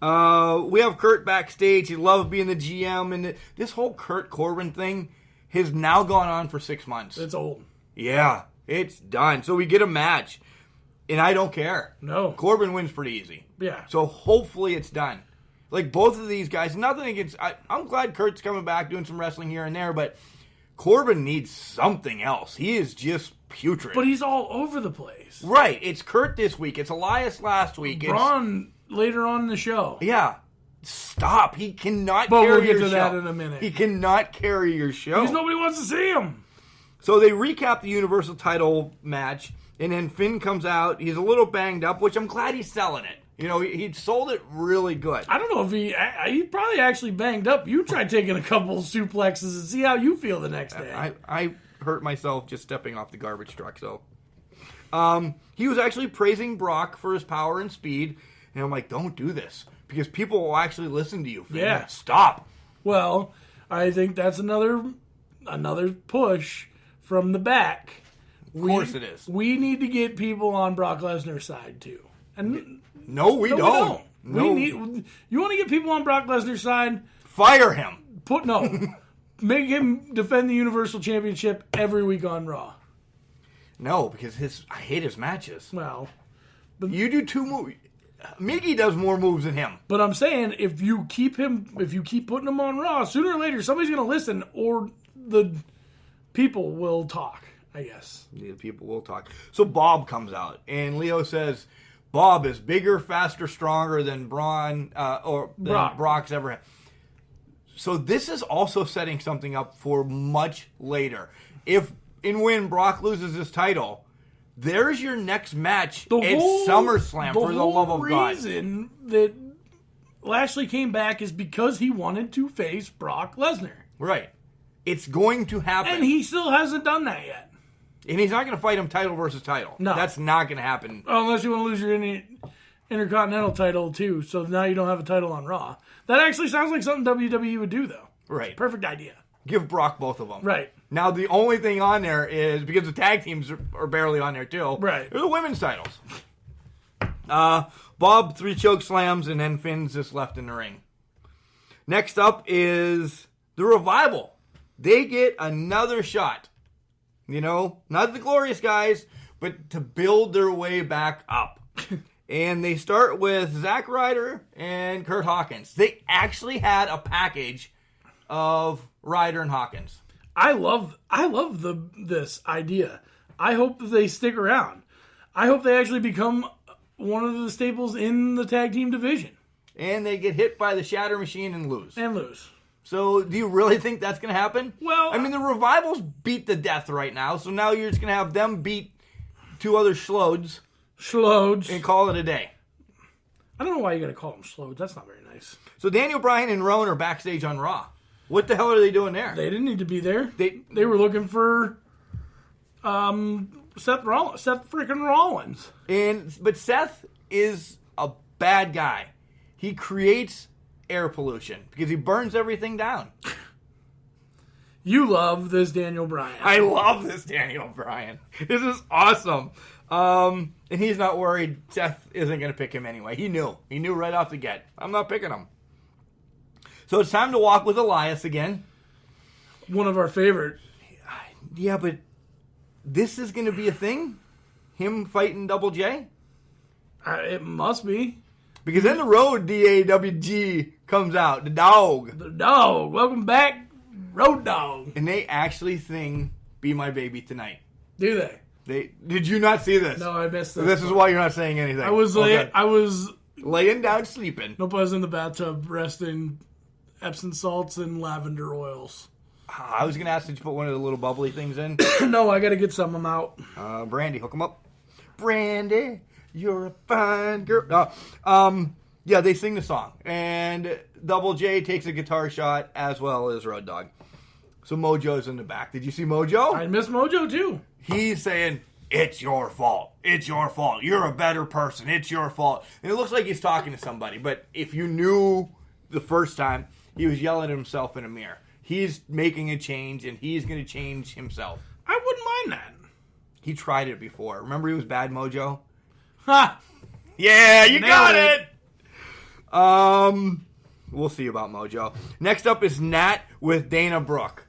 We have Kurt backstage. He loves being the GM. And this whole Kurt Corbin thing has now gone on for 6 months. It's old. Yeah, it's done. So we get a match. And I don't care. No. Corbin wins pretty easy. Yeah. So hopefully it's done. Like, both of these guys, nothing against... I'm glad Kurt's coming back, doing some wrestling here and there, but Corbin needs something else. He is just putrid. But he's all over the place. Right. It's Kurt this week. It's Elias last week. Braun later on in the show. Yeah. Stop. He cannot but carry we'll get your to show. that in a minute. He cannot carry your show. Because nobody wants to see him. So they recap the Universal title match, and then Finn comes out. He's a little banged up, which I'm glad he's selling it. You know, he sold it really good. I don't know if he probably actually banged up. You try taking a couple suplexes and see how you feel the next day. I hurt myself just stepping off the garbage truck, so. He was actually praising Brock for his power and speed, and I'm like, don't do this, because people will actually listen to you. Finn. Yeah. Stop. Well, I think that's another push from the back. Of course it is. We need to get people on Brock Lesnar's side, too. And No, we don't. No. You want to get people on Brock Lesnar's side? Fire him. Make him defend the Universal Championship every week on Raw. No, because I hate his matches. Well, You do 2 moves. Miggy does more moves than him. but I'm saying if you keep putting him on Raw, sooner or later somebody's going to listen, or the people will talk. I guess. The people will talk. So Bob comes out, and Leo says, Bob is bigger, faster, stronger than Braun or than Brock's ever had. So this is also setting something up for much later. If and when Brock loses his title, there's your next match at SummerSlam, for the love of God. The reason that Lashley came back is because he wanted to face Brock Lesnar. Right. It's going to happen. And he still hasn't done that yet. And he's not going to fight him title versus title. No. That's not going to happen. Unless you want to lose your Intercontinental title, too. So now you don't have a title on Raw. That actually sounds like something WWE would do, though. Right. Perfect idea. Give Brock both of them. Right. Now, the only thing on there is, because the tag teams are barely on there, too. Right. They're the women's titles. Bob, 3 choke slams, and then Finn's just left in the ring. Next up is the Revival. They get another shot. You know, not the Glorious guys, but to build their way back up. And they start with Zack Ryder and Kurt Hawkins. They actually had a package of Ryder and Hawkins. I love this idea. I hope that they stick around. I hope they actually become one of the staples in the tag team division. And they get hit by the Shatter Machine and lose. So, do you really think that's going to happen? Well, I mean, the Revival's beat to death right now, so now you're just going to have them beat 2 other schloads, Schloads. and call it a day. I don't know why you got to call them schloads. That's not very nice. So Daniel Bryan and Rowan are backstage on Raw. What the hell are they doing there? They didn't need to be there. They were looking for Seth freaking Rollins. But Seth is a bad guy. He creates air pollution because he burns everything down. You love this Daniel Bryan. I love this Daniel Bryan. This is awesome. And he's not worried Seth isn't going to pick him anyway. He knew. He knew right off the get. I'm not picking him. So it's time to walk with Elias again. One of our favorite. Yeah, but this is going to be a thing? Him fighting Double J? It must be. Because then the Road DAWG comes out. The dog. The dog. Welcome back, Road Dog. And they actually sing Be My Baby Tonight. Do they? Did you not see this? No, I missed this. This is why you're not saying anything. I was laying down sleeping. Nope, I was in the bathtub resting Epsom salts and lavender oils. I was going to ask, did you put one of the little bubbly things in? No, I got to get some of them out. Brandy, hook them up. Brandy, you're a fine girl. Yeah, they sing the song. And Double J takes a guitar shot as well as Road Dogg. So Mojo's in the back. Did you see Mojo? I miss Mojo too. He's saying, it's your fault. It's your fault. You're a better person. It's your fault. And it looks like he's talking to somebody. But if you knew the first time, he was yelling at himself in a mirror. He's making a change, and he's going to change himself. I wouldn't mind that. He tried it before. Remember he was Bad Mojo? Ha! Yeah, you Nailed got it. We'll see about Mojo. Next up is Nat with Dana Brooke.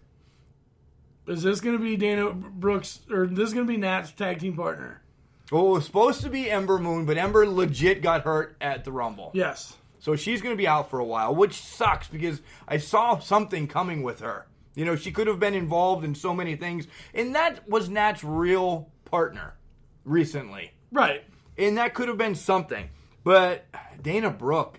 Is this going to be Dana Brooks, or this is going to be Nat's tag team partner? Well, it was supposed to be Ember Moon, but Ember legit got hurt at the Rumble. Yes. So she's going to be out for a while, which sucks because I saw something coming with her. You know, she could have been involved in so many things. And that was Nat's real partner recently. Right. And that could have been something. But Dana Brooke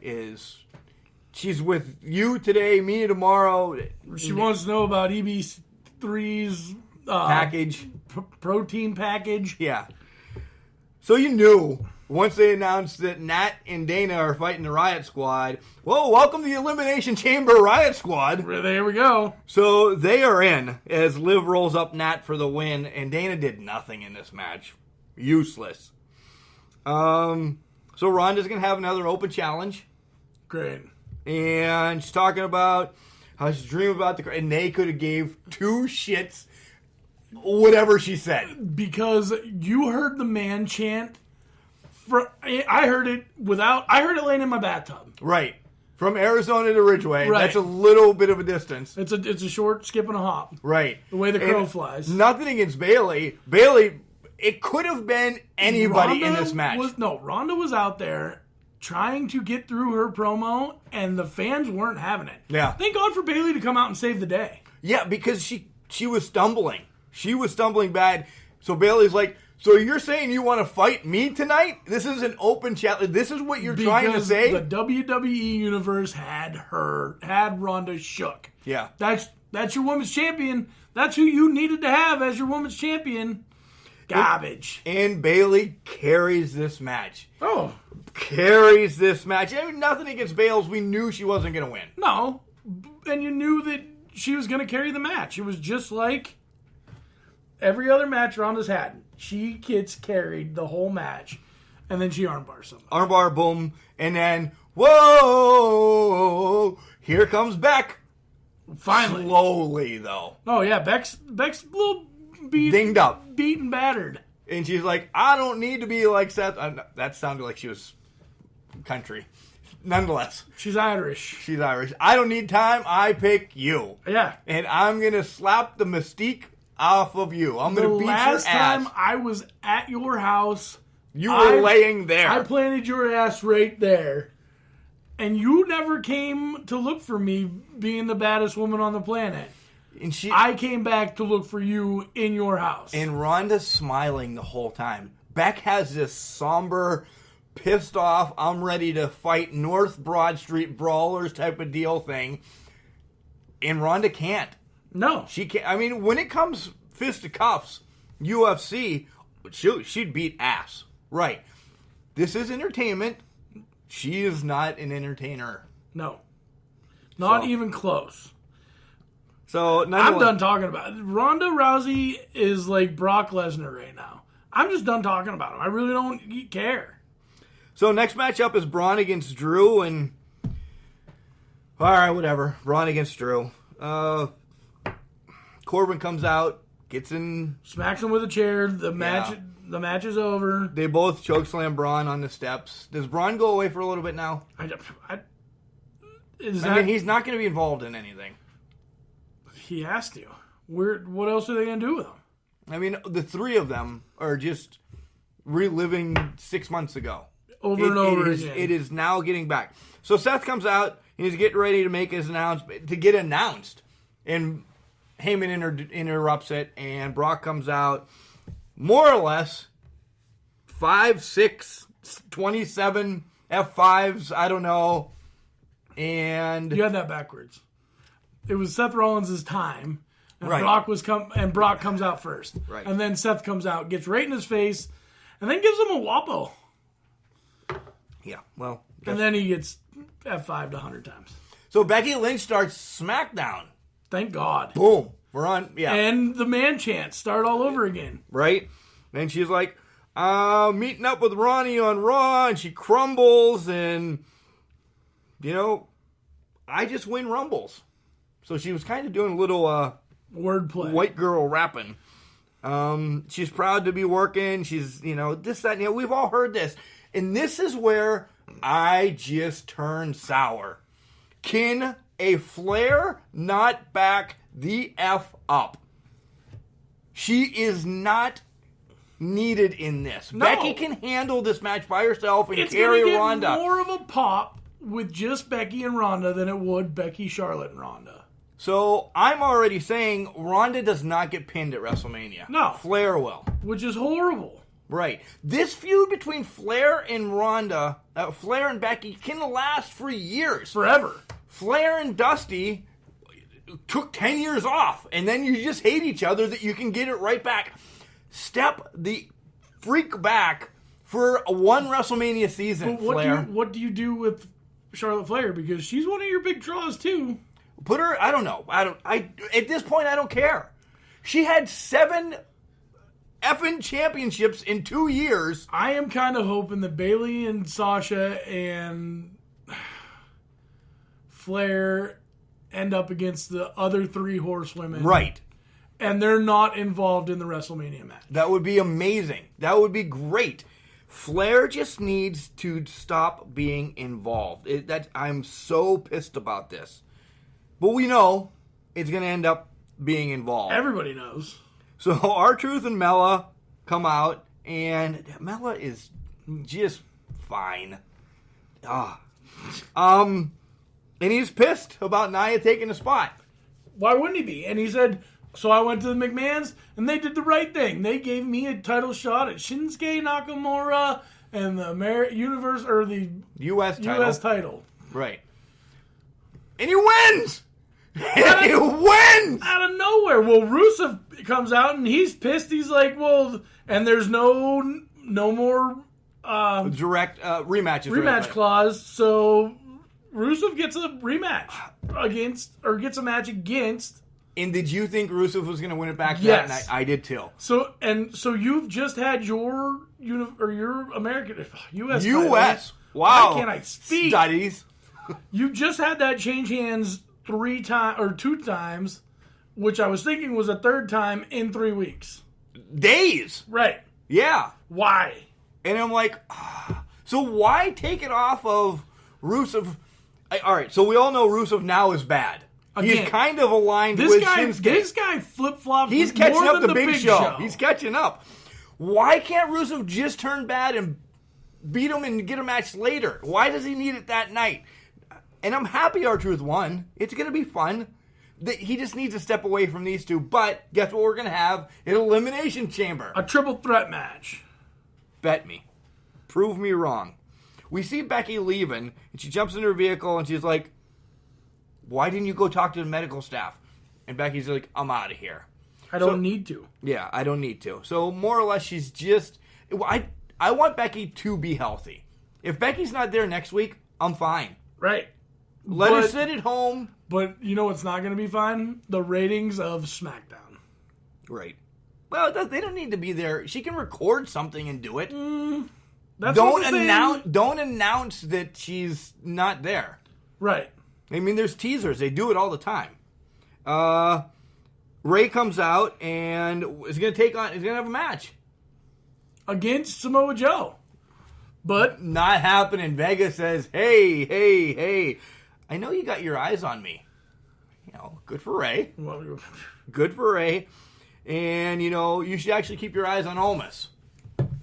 she's with you today, me tomorrow. She wants to know about EB3's package. Protein package. Yeah. So you knew once they announced that Nat and Dana are fighting the Riot Squad. Well, welcome to the Elimination Chamber Riot Squad. There we go. So they are in as Liv rolls up Nat for the win, and Dana did nothing in this match. Useless. So Ronda's going to have another open challenge. Great. And she's talking about how she's dreaming about the... And they could have gave 2 shits whatever she said. Because you heard the man chant... I heard it laying in my bathtub. Right. From Arizona to Ridgeway. Right. That's a little bit of a distance. It's a short skip and a hop. Right. The way the crow flies. Nothing against Bayley. Bayley, it could have been anybody in this match. Ronda was out there trying to get through her promo, and the fans weren't having it. Yeah. Thank God for Bayley to come out and save the day. Yeah, because she was stumbling. She was stumbling bad. So Bayley's like... So you're saying you want to fight me tonight? This is an open challenge. This is what you're trying to say? The WWE universe had Ronda shook. Yeah. That's your women's champion. That's who you needed to have as your women's champion. Garbage. And Bayley carries this match. Oh. Carries this match. I mean, nothing against Bales. We knew she wasn't going to win. No. And you knew that she was going to carry the match. It was just like every other match Ronda's had. She gets carried the whole match, and then she armbars somebody. Armbar, boom, and then, whoa, here comes Beck. Finally. Slowly, though. Oh, yeah, Beck's a little dinged up. Beat and battered. And she's like, I don't need to be like Seth. That sounded like she was country. Nonetheless. She's Irish. She's Irish. I don't need time. I pick you. Yeah. And I'm going to slap the mystique off of you. I'm going to beat your ass. The last time I was at your house, you were laying there. I planted your ass right there. And you never came to look for me being the baddest woman on the planet. And I came back to look for you in your house. And Ronda's smiling the whole time. Beck has this somber, pissed off, I'm ready to fight North Broad Street brawlers type of deal thing. And Ronda can't. No. She can't. I mean, when it comes fist to cuffs, UFC, She'd beat ass. Right. This is entertainment. She is not an entertainer. No. Not even close. So I'm done talking about it. Ronda Rousey is like Brock Lesnar right now. I'm just done talking about him. I really don't care. So next matchup is Braun against Drew, and all right, whatever. Braun against Drew. Corbin comes out, gets in, smacks him with a chair. The match is over. They both chokeslam Braun on the steps. Does Braun go away for a little bit now? I mean, he's not going to be involved in anything. He has to. What else are they going to do with him? I mean, the three of them are just reliving 6 months ago. Over and over again. It is now getting back. So Seth comes out. He's getting ready to make his announcement, to get announced. And Heyman interrupts it, and Brock comes out. More or less, 5, 6, 27 F5s, I don't know. And you had that backwards. It was Seth Rollins' time, and right. Brock comes out first. Right. And then Seth comes out, gets right in his face, and then gives him a whoppo. Yeah, well. And then he gets F5'd 100 times. So Becky Lynch starts SmackDown. Thank God. Boom. We're on, yeah. And the man chants start all over again. Right? And she's like, meeting up with Ronnie on Raw, and she crumbles, and, I just win Rumbles. So she was kind of doing a little wordplay, white girl rapping. She's proud to be working. She's, this, that, we've all heard this. And this is where I just turned sour. Can a Flair not back the F up? She is not needed in this. No. Becky can handle this match by herself and it's carry gonna get Ronda. More of a pop with just Becky and Ronda than it would Becky, Charlotte, and Ronda. So I'm already saying Ronda does not get pinned at WrestleMania. No. Flair will. Which is horrible. Right. This feud between Flair and Ronda, Flair and Becky, can last for years. Forever. Flair and Dusty took 10 years off, and then you just hate each other that you can get it right back. Step the freak back for one WrestleMania season, But Flair. what do you do with Charlotte Flair? Because she's one of your big draws, too. Put her, I don't know. At this point, I don't care. She had 7 effing championships in 2 years. I am kind of hoping that Bayley and Sasha and Flair end up against the other 3 horsewomen. Right. And they're not involved in the WrestleMania match. That would be amazing. That would be great. Flair just needs to stop being involved. I'm so pissed about this. But we know it's going to end up being involved. Everybody knows. So R-Truth and Mella come out, and Mella is just fine. And he's pissed about Nia taking the spot. Why wouldn't he be? And he said, so I went to the McMahons, and they did the right thing. They gave me a title shot at Shinsuke Nakamura and the Universe or the U.S. title. Right. And he wins! And he wins! Out of nowhere. Well, Rusev comes out, and he's pissed. He's like, well, and there's no more direct rematch clause, so Rusev gets a rematch gets a match against. And did you think Rusev was going to win it back yes. that night? I did too. So you've just had your American U.S. U.S. Wow. Why can't I speak? Studies. You just had that change hands 3 times or 2 times, which I was thinking was a 3rd time in 3 weeks. Days. Right. Yeah. Why? And I'm like, so why take it off of Rusev? All right, so we all know Rusev now is bad. Again, he's kind of aligned with Shinsuke. This guy flip-flops. He's catching more up than the Big Show. He's catching up. Why can't Rusev just turn bad and beat him and get a match later? Why does he need it that night? And I'm happy R-Truth won. It's going to be fun. He just needs to step away from these two. But guess what we're going to have? An Elimination Chamber. A triple threat match. Bet me. Prove me wrong. We see Becky leaving, and she jumps in her vehicle, and she's like, why didn't you go talk to the medical staff? And Becky's like, I'm out of here. I don't need to. Yeah, I don't need to. So more or less, she's just. I want Becky to be healthy. If Becky's not there next week, I'm fine. Right. Let her sit at home. But you know what's not going to be fine? The ratings of SmackDown. Right. Well, they don't need to be there. She can record something and do it. Don't announce that she's not there. Right. I mean, there's teasers. They do it all the time. Ray comes out and is going to have a match Against Samoa Joe. But not happening. Vega says, hey, I know you got your eyes on me. Good for Ray. Good for Ray. And, you should actually keep your eyes on Almas.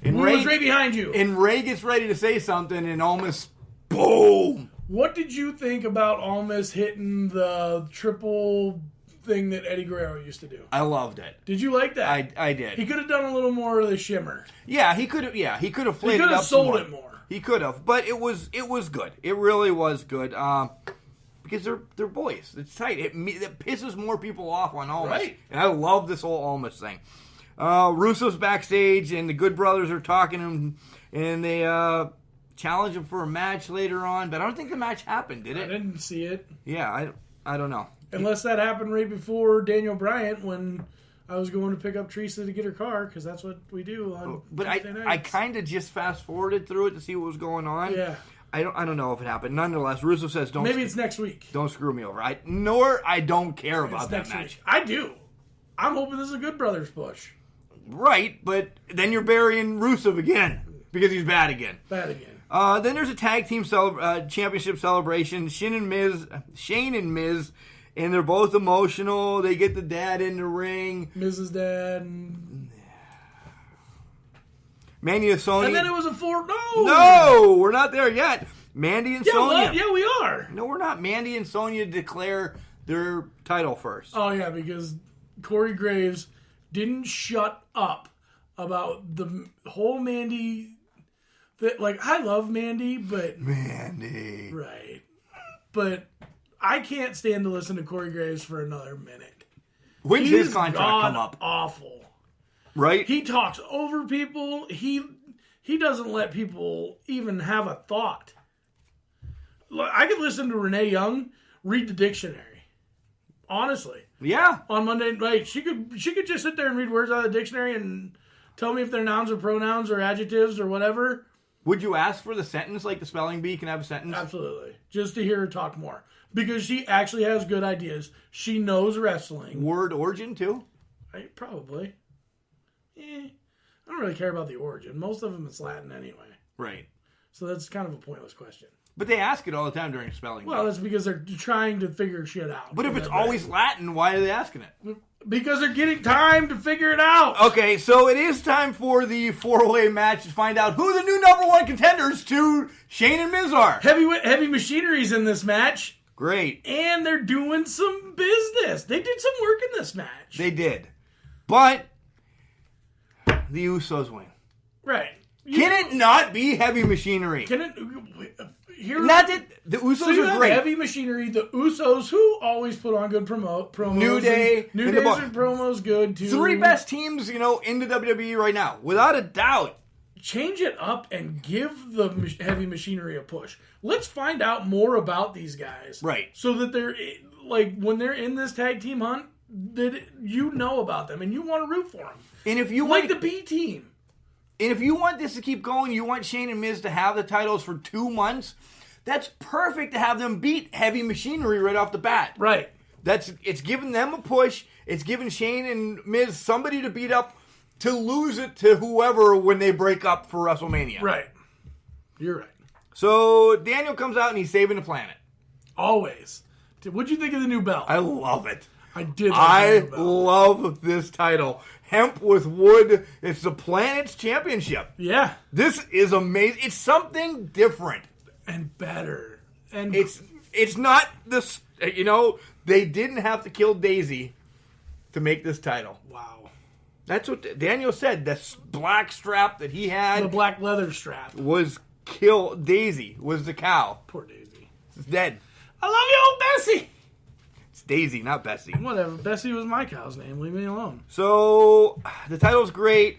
And Ray was right behind you. And Ray gets ready to say something, and Almas, boom. What did you think about Almas hitting the triple thing that Eddie Guerrero used to do? I loved it. Did you like that? I did. He could have done a little more of the shimmer. Yeah, he could have. Yeah, he could have played it up. He could have sold more. it more. He could have, but it was good. It really was good. Because they're boys. It's tight. It pisses more people off on Almas. Right. And I love this whole Almas thing. Russo's backstage, and the Good Brothers are talking to him, and they challenge him for a match later on. But I don't think the match happened, did it? I didn't see it. Yeah, I don't know. Unless that happened right before Daniel Bryant when I was going to pick up Teresa to get her car, because that's what we do on Tuesday nights. I kind of just fast-forwarded through it to see what was going on. Yeah. I don't know if it happened. Nonetheless, Russo says, Maybe it's next week. Don't screw me over. I don't care about that match. Week. I do. I'm hoping this is a Good Brothers push. Right, but then you're burying Rusev again because he's bad again. Then there's a tag team championship celebration. Shane and Miz, and they're both emotional. They get the dad in the ring. Miz's dad. Mandy and Sonya. And then it was a No, we're not there yet. Mandy and Sonya. What? Yeah, we are. No, we're not. Mandy and Sonya declare their title first. Oh, yeah, because Corey Graves didn't shut up about the whole Mandy. I love Mandy, but... Mandy. Right. But I can't stand to listen to Corey Graves for another minute. When's his contract come up? Awful. Right? He talks over people. He doesn't let people even have a thought. I could listen to Renee Young read the dictionary. Honestly. Yeah. On Monday night, she could just sit there and read words out of the dictionary and tell me if they're nouns or pronouns or adjectives or whatever. Would you ask for the sentence, like the spelling bee can have a sentence? Absolutely. Just to hear her talk more. Because she actually has good ideas. She knows wrestling. Word origin, too? Probably. I don't really care about the origin. Most of them is Latin anyway. Right. So that's kind of a pointless question. But they ask it all the time during spelling. Well, that's because they're trying to figure shit out. But if it's always Latin, why are they asking it? Because they're getting time to figure it out. Okay, so it is time for the 4-way match to find out who the new number one contenders to Shane and Miz are. Heavy Machinery's in this match. Great. And they're doing some business. They did some work in this match. They did. But the Usos win. Right. Can it not be Heavy Machinery? Can it... Not that the Usos so you are have great. Heavy Machinery, the Usos, who always put on good promos. New Day. New Day's promos good, too. 3 best teams, in the WWE right now. Without a doubt. Change it up and give the Heavy Machinery a push. Let's find out more about these guys. Right. So that they're, when they're in this tag team hunt, that you know about them and you want to root for them. And if you the B team. And if you want this to keep going, you want Shane and Miz to have the titles for 2 months, that's perfect to have them beat Heavy Machinery right off the bat. Right. It's giving them a push. It's giving Shane and Miz somebody to beat up to lose it to whoever when they break up for WrestleMania. Right. You're right. So Daniel comes out and he's saving the planet. Always. What'd you think of the new belt? I love it. I did. I love this title. Hemp with wood. It's the Planet's Championship. Yeah. This is amazing. It's something different. And better. And it's not this, they didn't have to kill Daisy to make this title. Wow. That's what Daniel said. The black strap that he had. The black leather strap. Was Daisy was the cow. Poor Daisy. It's dead. I love you, old Bessie. It's Daisy, not Bessie. Whatever. Bessie was my cow's name. Leave me alone. So, the title's great.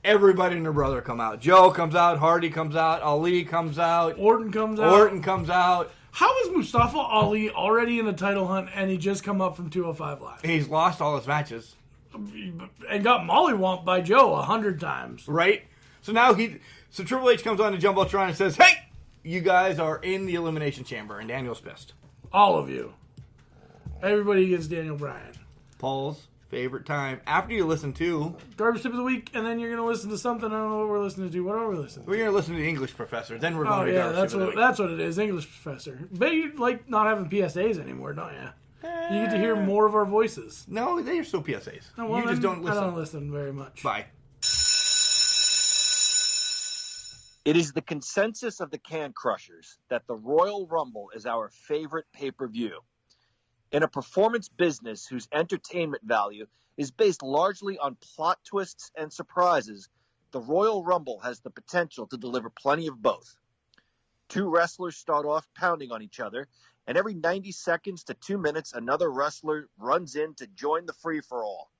Everybody and their brother come out. Joe comes out. Hardy comes out. Ali comes out. Orton comes out. How is Mustafa Ali already in the title hunt and he just come up from 205 Live? He's lost all his matches. And got mollywomped by Joe 100 times. Right? So now So Triple H comes on to Jumbotron and says, hey, you guys are in the Elimination Chamber. And Daniel's pissed. All of you. Everybody against Daniel Bryan. Paul's favorite time. After you listen to Garbage Tip of the Week, and then you're going to listen to something. I don't know what we're listening to. What are we listening to? We're going to listen to the English Professor. Then we're going to Garbage Tip of the Week. That's what it is, English Professor. But you like not having PSAs anymore, don't you? You get to hear more of our voices. No, they are still PSAs. No, well, you just don't listen. I don't listen very much. Bye. It is the consensus of the Can Crushers that the Royal Rumble is our favorite pay-per-view. In a performance business whose entertainment value is based largely on plot twists and surprises, the Royal Rumble has the potential to deliver plenty of both. Two wrestlers start off pounding on each other, and every 90 seconds to 2 minutes, another wrestler runs in to join the free-for-all.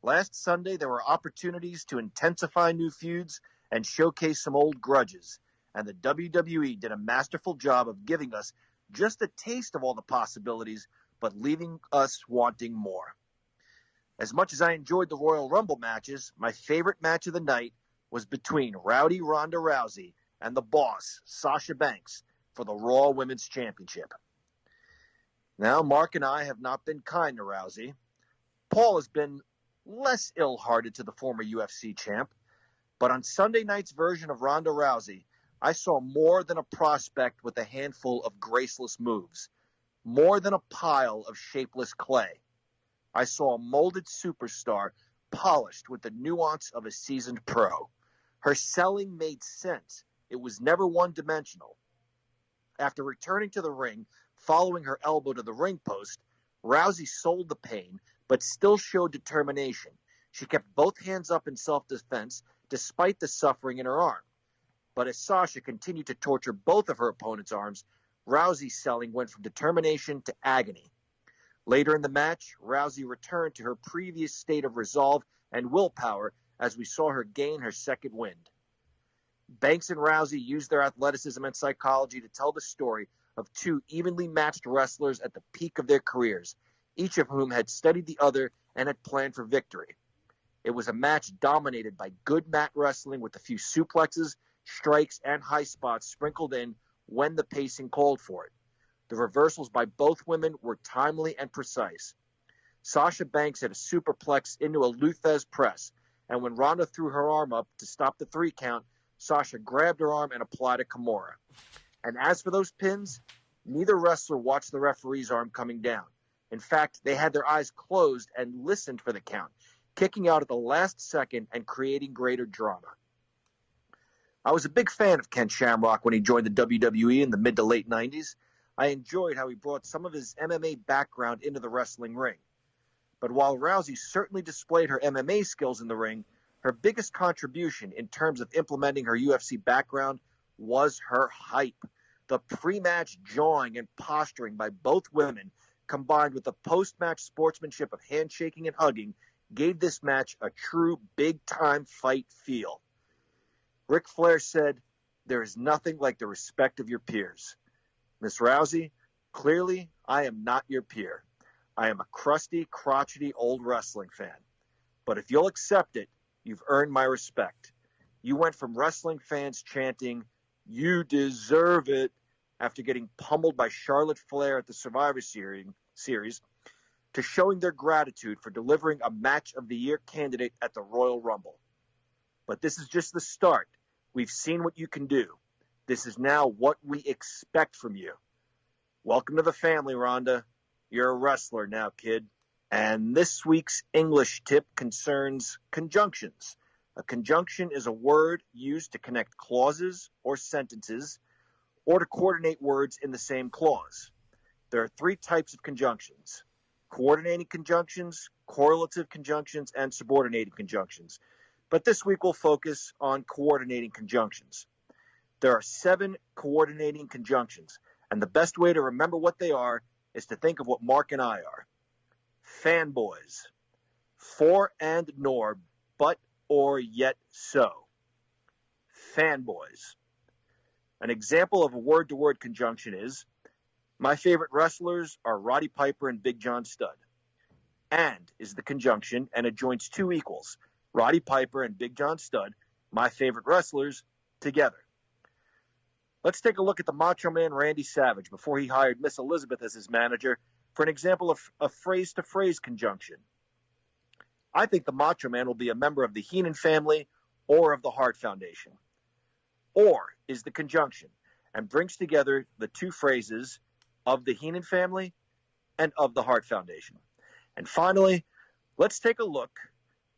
Last Sunday, there were opportunities to intensify new feuds and showcase some old grudges, and the WWE did a masterful job of giving us just a taste of all the possibilities, but leaving us wanting more. As much as I enjoyed the Royal Rumble matches, my favorite match of the night was between Rowdy Ronda Rousey and the boss, Sasha Banks, for the Raw Women's Championship. Now, Mark and I have not been kind to Rousey. Paul has been less ill-hearted to the former UFC champ, but on Sunday night's version of Ronda Rousey, I saw more than a prospect with a handful of graceless moves, more than a pile of shapeless clay. I saw a molded superstar polished with the nuance of a seasoned pro. Her selling made sense. It was never one-dimensional. After returning to the ring, following her elbow to the ring post, Rousey sold the pain, but still showed determination. She kept both hands up in self-defense, despite the suffering in her arm. But as Sasha continued to torture both of her opponent's arms, Rousey's selling went from determination to agony. Later in the match, Rousey returned to her previous state of resolve and willpower as we saw her gain her second wind. Banks and Rousey used their athleticism and psychology to tell the story of two evenly matched wrestlers at the peak of their careers, each of whom had studied the other and had planned for victory. It was a match dominated by good mat wrestling with a few suplexes, strikes, and high spots sprinkled in when the pacing called for it. The reversals by both women were timely and precise. Sasha Banks had a superplex into a Luthez press, and when Ronda threw her arm up to stop the 3 count, Sasha grabbed her arm and applied a Kimura. And as for those pins, neither wrestler watched the referee's arm coming down. In fact, they had their eyes closed and listened for the count, kicking out at the last second and creating greater drama. I was a big fan of Ken Shamrock when he joined the WWE in the mid to late 90s. I enjoyed how he brought some of his MMA background into the wrestling ring. But while Rousey certainly displayed her MMA skills in the ring, her biggest contribution in terms of implementing her UFC background was her hype. The pre-match jawing and posturing by both women, combined with the post-match sportsmanship of handshaking and hugging, gave this match a true big-time fight feel. Ric Flair said, "There is nothing like the respect of your peers." Miss Rousey, clearly I am not your peer. I am a crusty, crotchety old wrestling fan. But if you'll accept it, you've earned my respect. You went from wrestling fans chanting, "You deserve it," after getting pummeled by Charlotte Flair at the Survivor Series, to showing their gratitude for delivering a Match of the Year candidate at the Royal Rumble. But this is just the start. We've seen what you can do. This is now what we expect from you. Welcome to the family, Rhonda. You're a wrestler now, kid. And this week's English tip concerns conjunctions. A conjunction is a word used to connect clauses or sentences or to coordinate words in the same clause. There are 3 types of conjunctions: coordinating conjunctions, correlative conjunctions, and subordinating conjunctions. But this week we'll focus on coordinating conjunctions. There are 7 coordinating conjunctions, and the best way to remember what they are is to think of what Mark and I are. Fanboys. For and nor, but or yet so. Fanboys. An example of a word-to-word conjunction is, my favorite wrestlers are Roddy Piper and Big John Studd. And is the conjunction, and it joins two equals. Roddy Piper and Big John Studd, my favorite wrestlers, together. Let's take a look at the Macho Man Randy Savage before he hired Miss Elizabeth as his manager for an example of a phrase-to-phrase conjunction. I think the Macho Man will be a member of the Heenan family or of the Hart Foundation. Or is the conjunction and brings together the two phrases of the Heenan family and of the Hart Foundation. And finally, let's take a look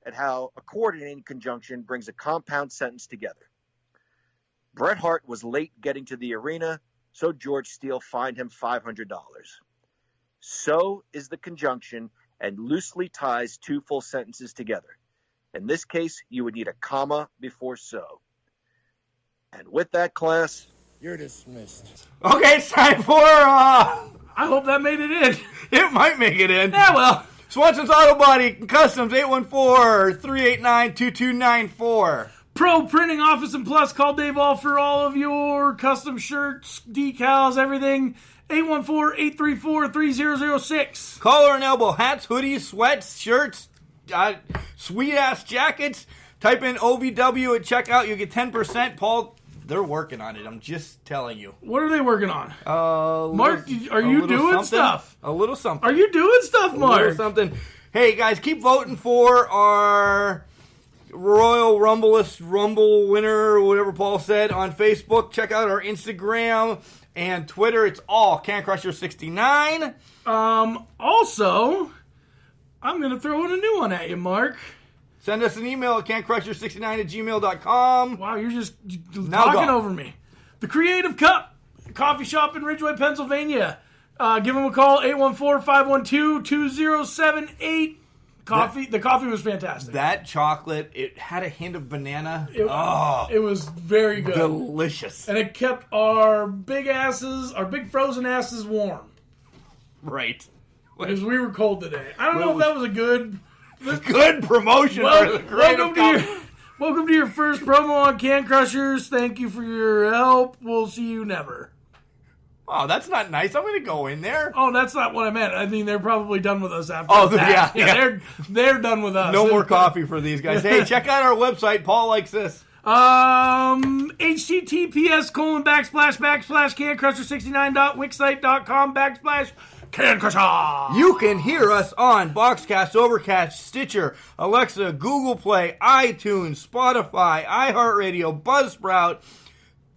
at how a coordinating conjunction brings a compound sentence together. Bret Hart was late getting to the arena, so George Steele fined him $500. So is the conjunction and loosely ties two full sentences together. In this case, you would need a comma before so. And with that, class, You're dismissed. Okay, it's time for, I hope that made it in. it might make it in. Yeah, well. Swanson's Auto Body Customs, 814-389-2294. Pro Printing Office and Plus. Call Dave All for all of your custom shirts, decals, everything. 814-834-3006. Collar and elbow hats, hoodies, sweats, shirts, sweet-ass jackets. Type in OVW at checkout. You get 10%. Paul, they're working on it. I'm just telling you. What are they working on? Mark, are a you little doing something. stuff? A little something. Are you doing stuff, A Mark? little something. Hey, guys, keep voting for our Royal Rumble winner, or whatever Paul said, on Facebook. Check out our Instagram and Twitter. It's all Can Crusher 69. Also, I'm going to throw in a new one at you, Mark. Send us an email at cancrusher69@gmail.com. Wow, you're just Now talking go. over me. The Creative Cup, coffee shop in Ridgeway, Pennsylvania. Give them a call, 814-512-2078. The coffee was fantastic. That chocolate, it had a hint of banana. It was very good. Delicious. And it kept our big frozen asses warm. Right. Because we were cold today. I don't know if that was a good promotion for the Creative Cup. Welcome to your first promo on Can Crushers. Thank you for your help. We'll see you never. Oh, that's not nice. I'm going to go in there. Oh, that's not what I meant. I mean, they're probably done with us after that. Yeah. They're done with us. No more coffee for these guys. Hey, check out our website. Paul likes this. https://cancrusher69.wixsite.com/cancrusher. You can hear us on Boxcast, Overcast, Stitcher, Alexa, Google Play, iTunes, Spotify, iHeartRadio, Buzzsprout,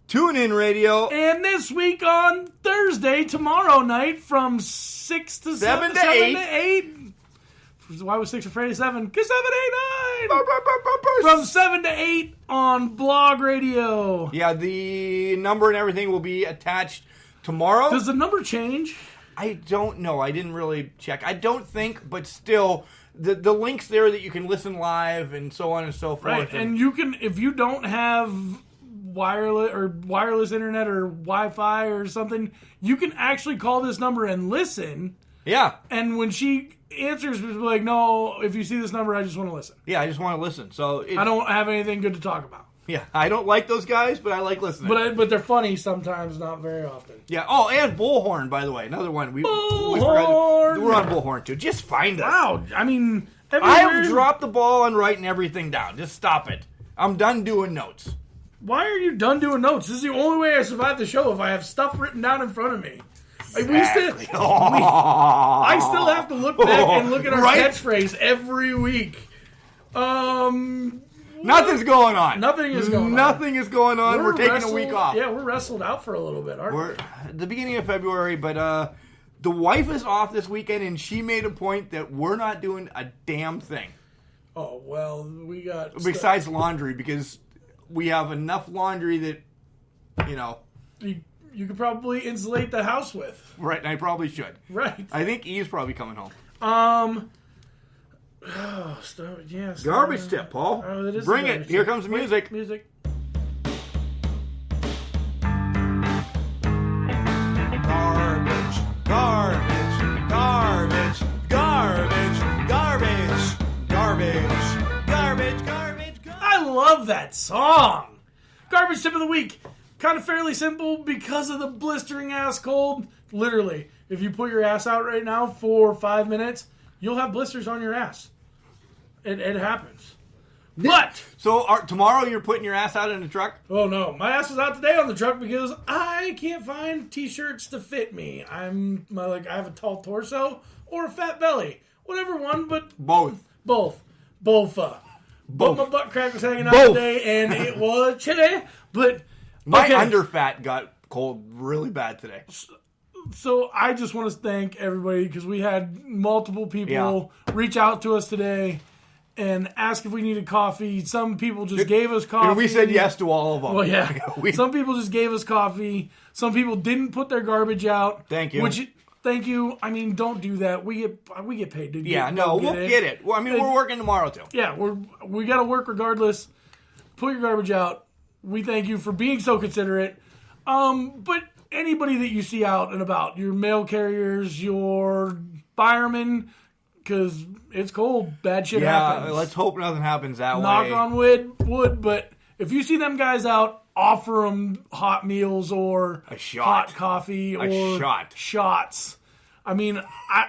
TuneIn Radio. And this week on Thursday, tomorrow night, from 6 to 7 to 8. Why was 6 afraid of 7? Because 7, 8, 9. From 7 to 8 on Blog Radio. Yeah, the number and everything will be attached tomorrow. Does the number change? I don't know. I didn't really check. I don't think, but still, the link's there that you can listen live and so on and so forth. Right, and you can, if you don't have wireless internet or Wi-Fi or something, you can actually call this number and listen. Yeah. And when she answers, she'll be like, no, if you see this number, I just want to listen. Yeah, I just want to listen. So I don't have anything good to talk about. Yeah, I don't like those guys, but I like listening. But they're funny sometimes, not very often. Yeah. Oh, and Bullhorn, by the way, another one. We Bullhorn! forgot. We're on Bullhorn too. Just find us. Wow, I mean, I have dropped the ball on writing everything down. Just stop it. I'm done doing notes. Why are you done doing notes? This is the only way I survive the show, if I have stuff written down in front of me. Like, I still have to look back and look at our catchphrase every week. Nothing's going on. Nothing is going on. Nothing is going on. We're taking a week off. Yeah, we're wrestled out for a little bit, aren't we? We're at the beginning of February, but the wife is off this weekend, and she made a point that we're not doing a damn thing. Oh, well, we got... Besides laundry, because we have enough laundry that, You could probably insulate the house with. Right, and I probably should. Right. I think Eve's probably coming home. Garbage tip, Paul. Oh, it is Bring it. Here comes the music. Music. Garbage, garbage, love that song. Garbage tip of the week. Kind of fairly simple because of the blistering ass cold. Literally, if you put your ass out right now for 5 minutes, you'll have blisters on your ass. It happens. But So tomorrow you're putting your ass out in the truck? oh no, my ass was out today on the truck because I can't find t-shirts to fit me. I have a tall torso or a fat belly, whatever one, but Both. Both. But my butt crack was hanging out Both. today, and it was chilly. But My okay. underfat got cold really bad today. So I just want to thank everybody because we had multiple people reach out to us today and ask if we needed coffee. Some people just gave us coffee. And we said yes to all of them. Well, yeah. Some people just gave us coffee. Some people didn't put their garbage out. Thank you. Thank you. I mean, don't do that. We get paid to we'll get it. Well, I mean, we're working tomorrow too. Yeah, we got to work regardless. Put your garbage out. We thank you for being so considerate. But anybody that you see out and about, your mail carriers, your firemen, because it's cold, bad shit happens. Yeah, let's hope nothing happens that way. Knock on wood, but if you see them guys out, offer them hot meals or A shot. hot coffee or shots. I mean,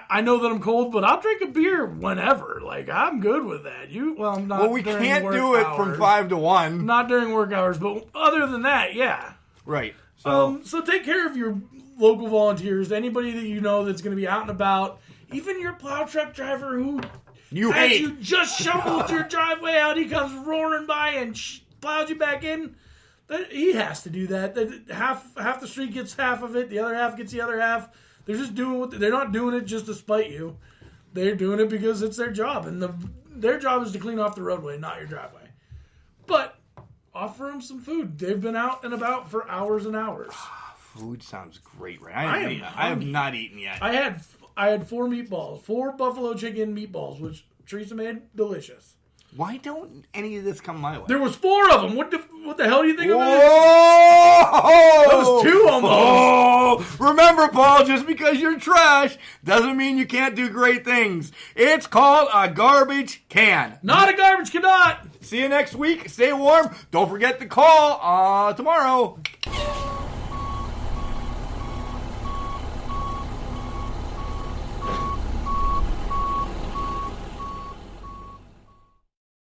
I know that I'm cold, but I'll drink a beer whenever. Like, I'm good with that. I'm not. Well, we during can't work do it hours. from 5 to 1. Not during work hours, but other than that, yeah. Right. So take care of your local volunteers, anybody that you know that's going to be out and about, even your plow truck driver who as you just shoveled your driveway out, he comes roaring by and plowed you back in. He has to do that. Half the street gets half of it, the other half gets the other half. They're just doing they're not doing it just to spite you. They're doing it because it's their job, and their job is to clean off the roadway, not your driveway. But offer them some food. They've been out and about for hours and hours. Food sounds great, right? I I have not eaten yet. I had 4 meatballs, 4 buffalo chicken meatballs, which Teresa made delicious. Why don't any of this come my way? There was 4 of them. What the hell do you think of that? Whoa! That was 2 almost. Oh, remember, Paul, just because you're trash doesn't mean you can't do great things. It's called a garbage can. Not a garbage cannot. See you next week. Stay warm. Don't forget to call tomorrow.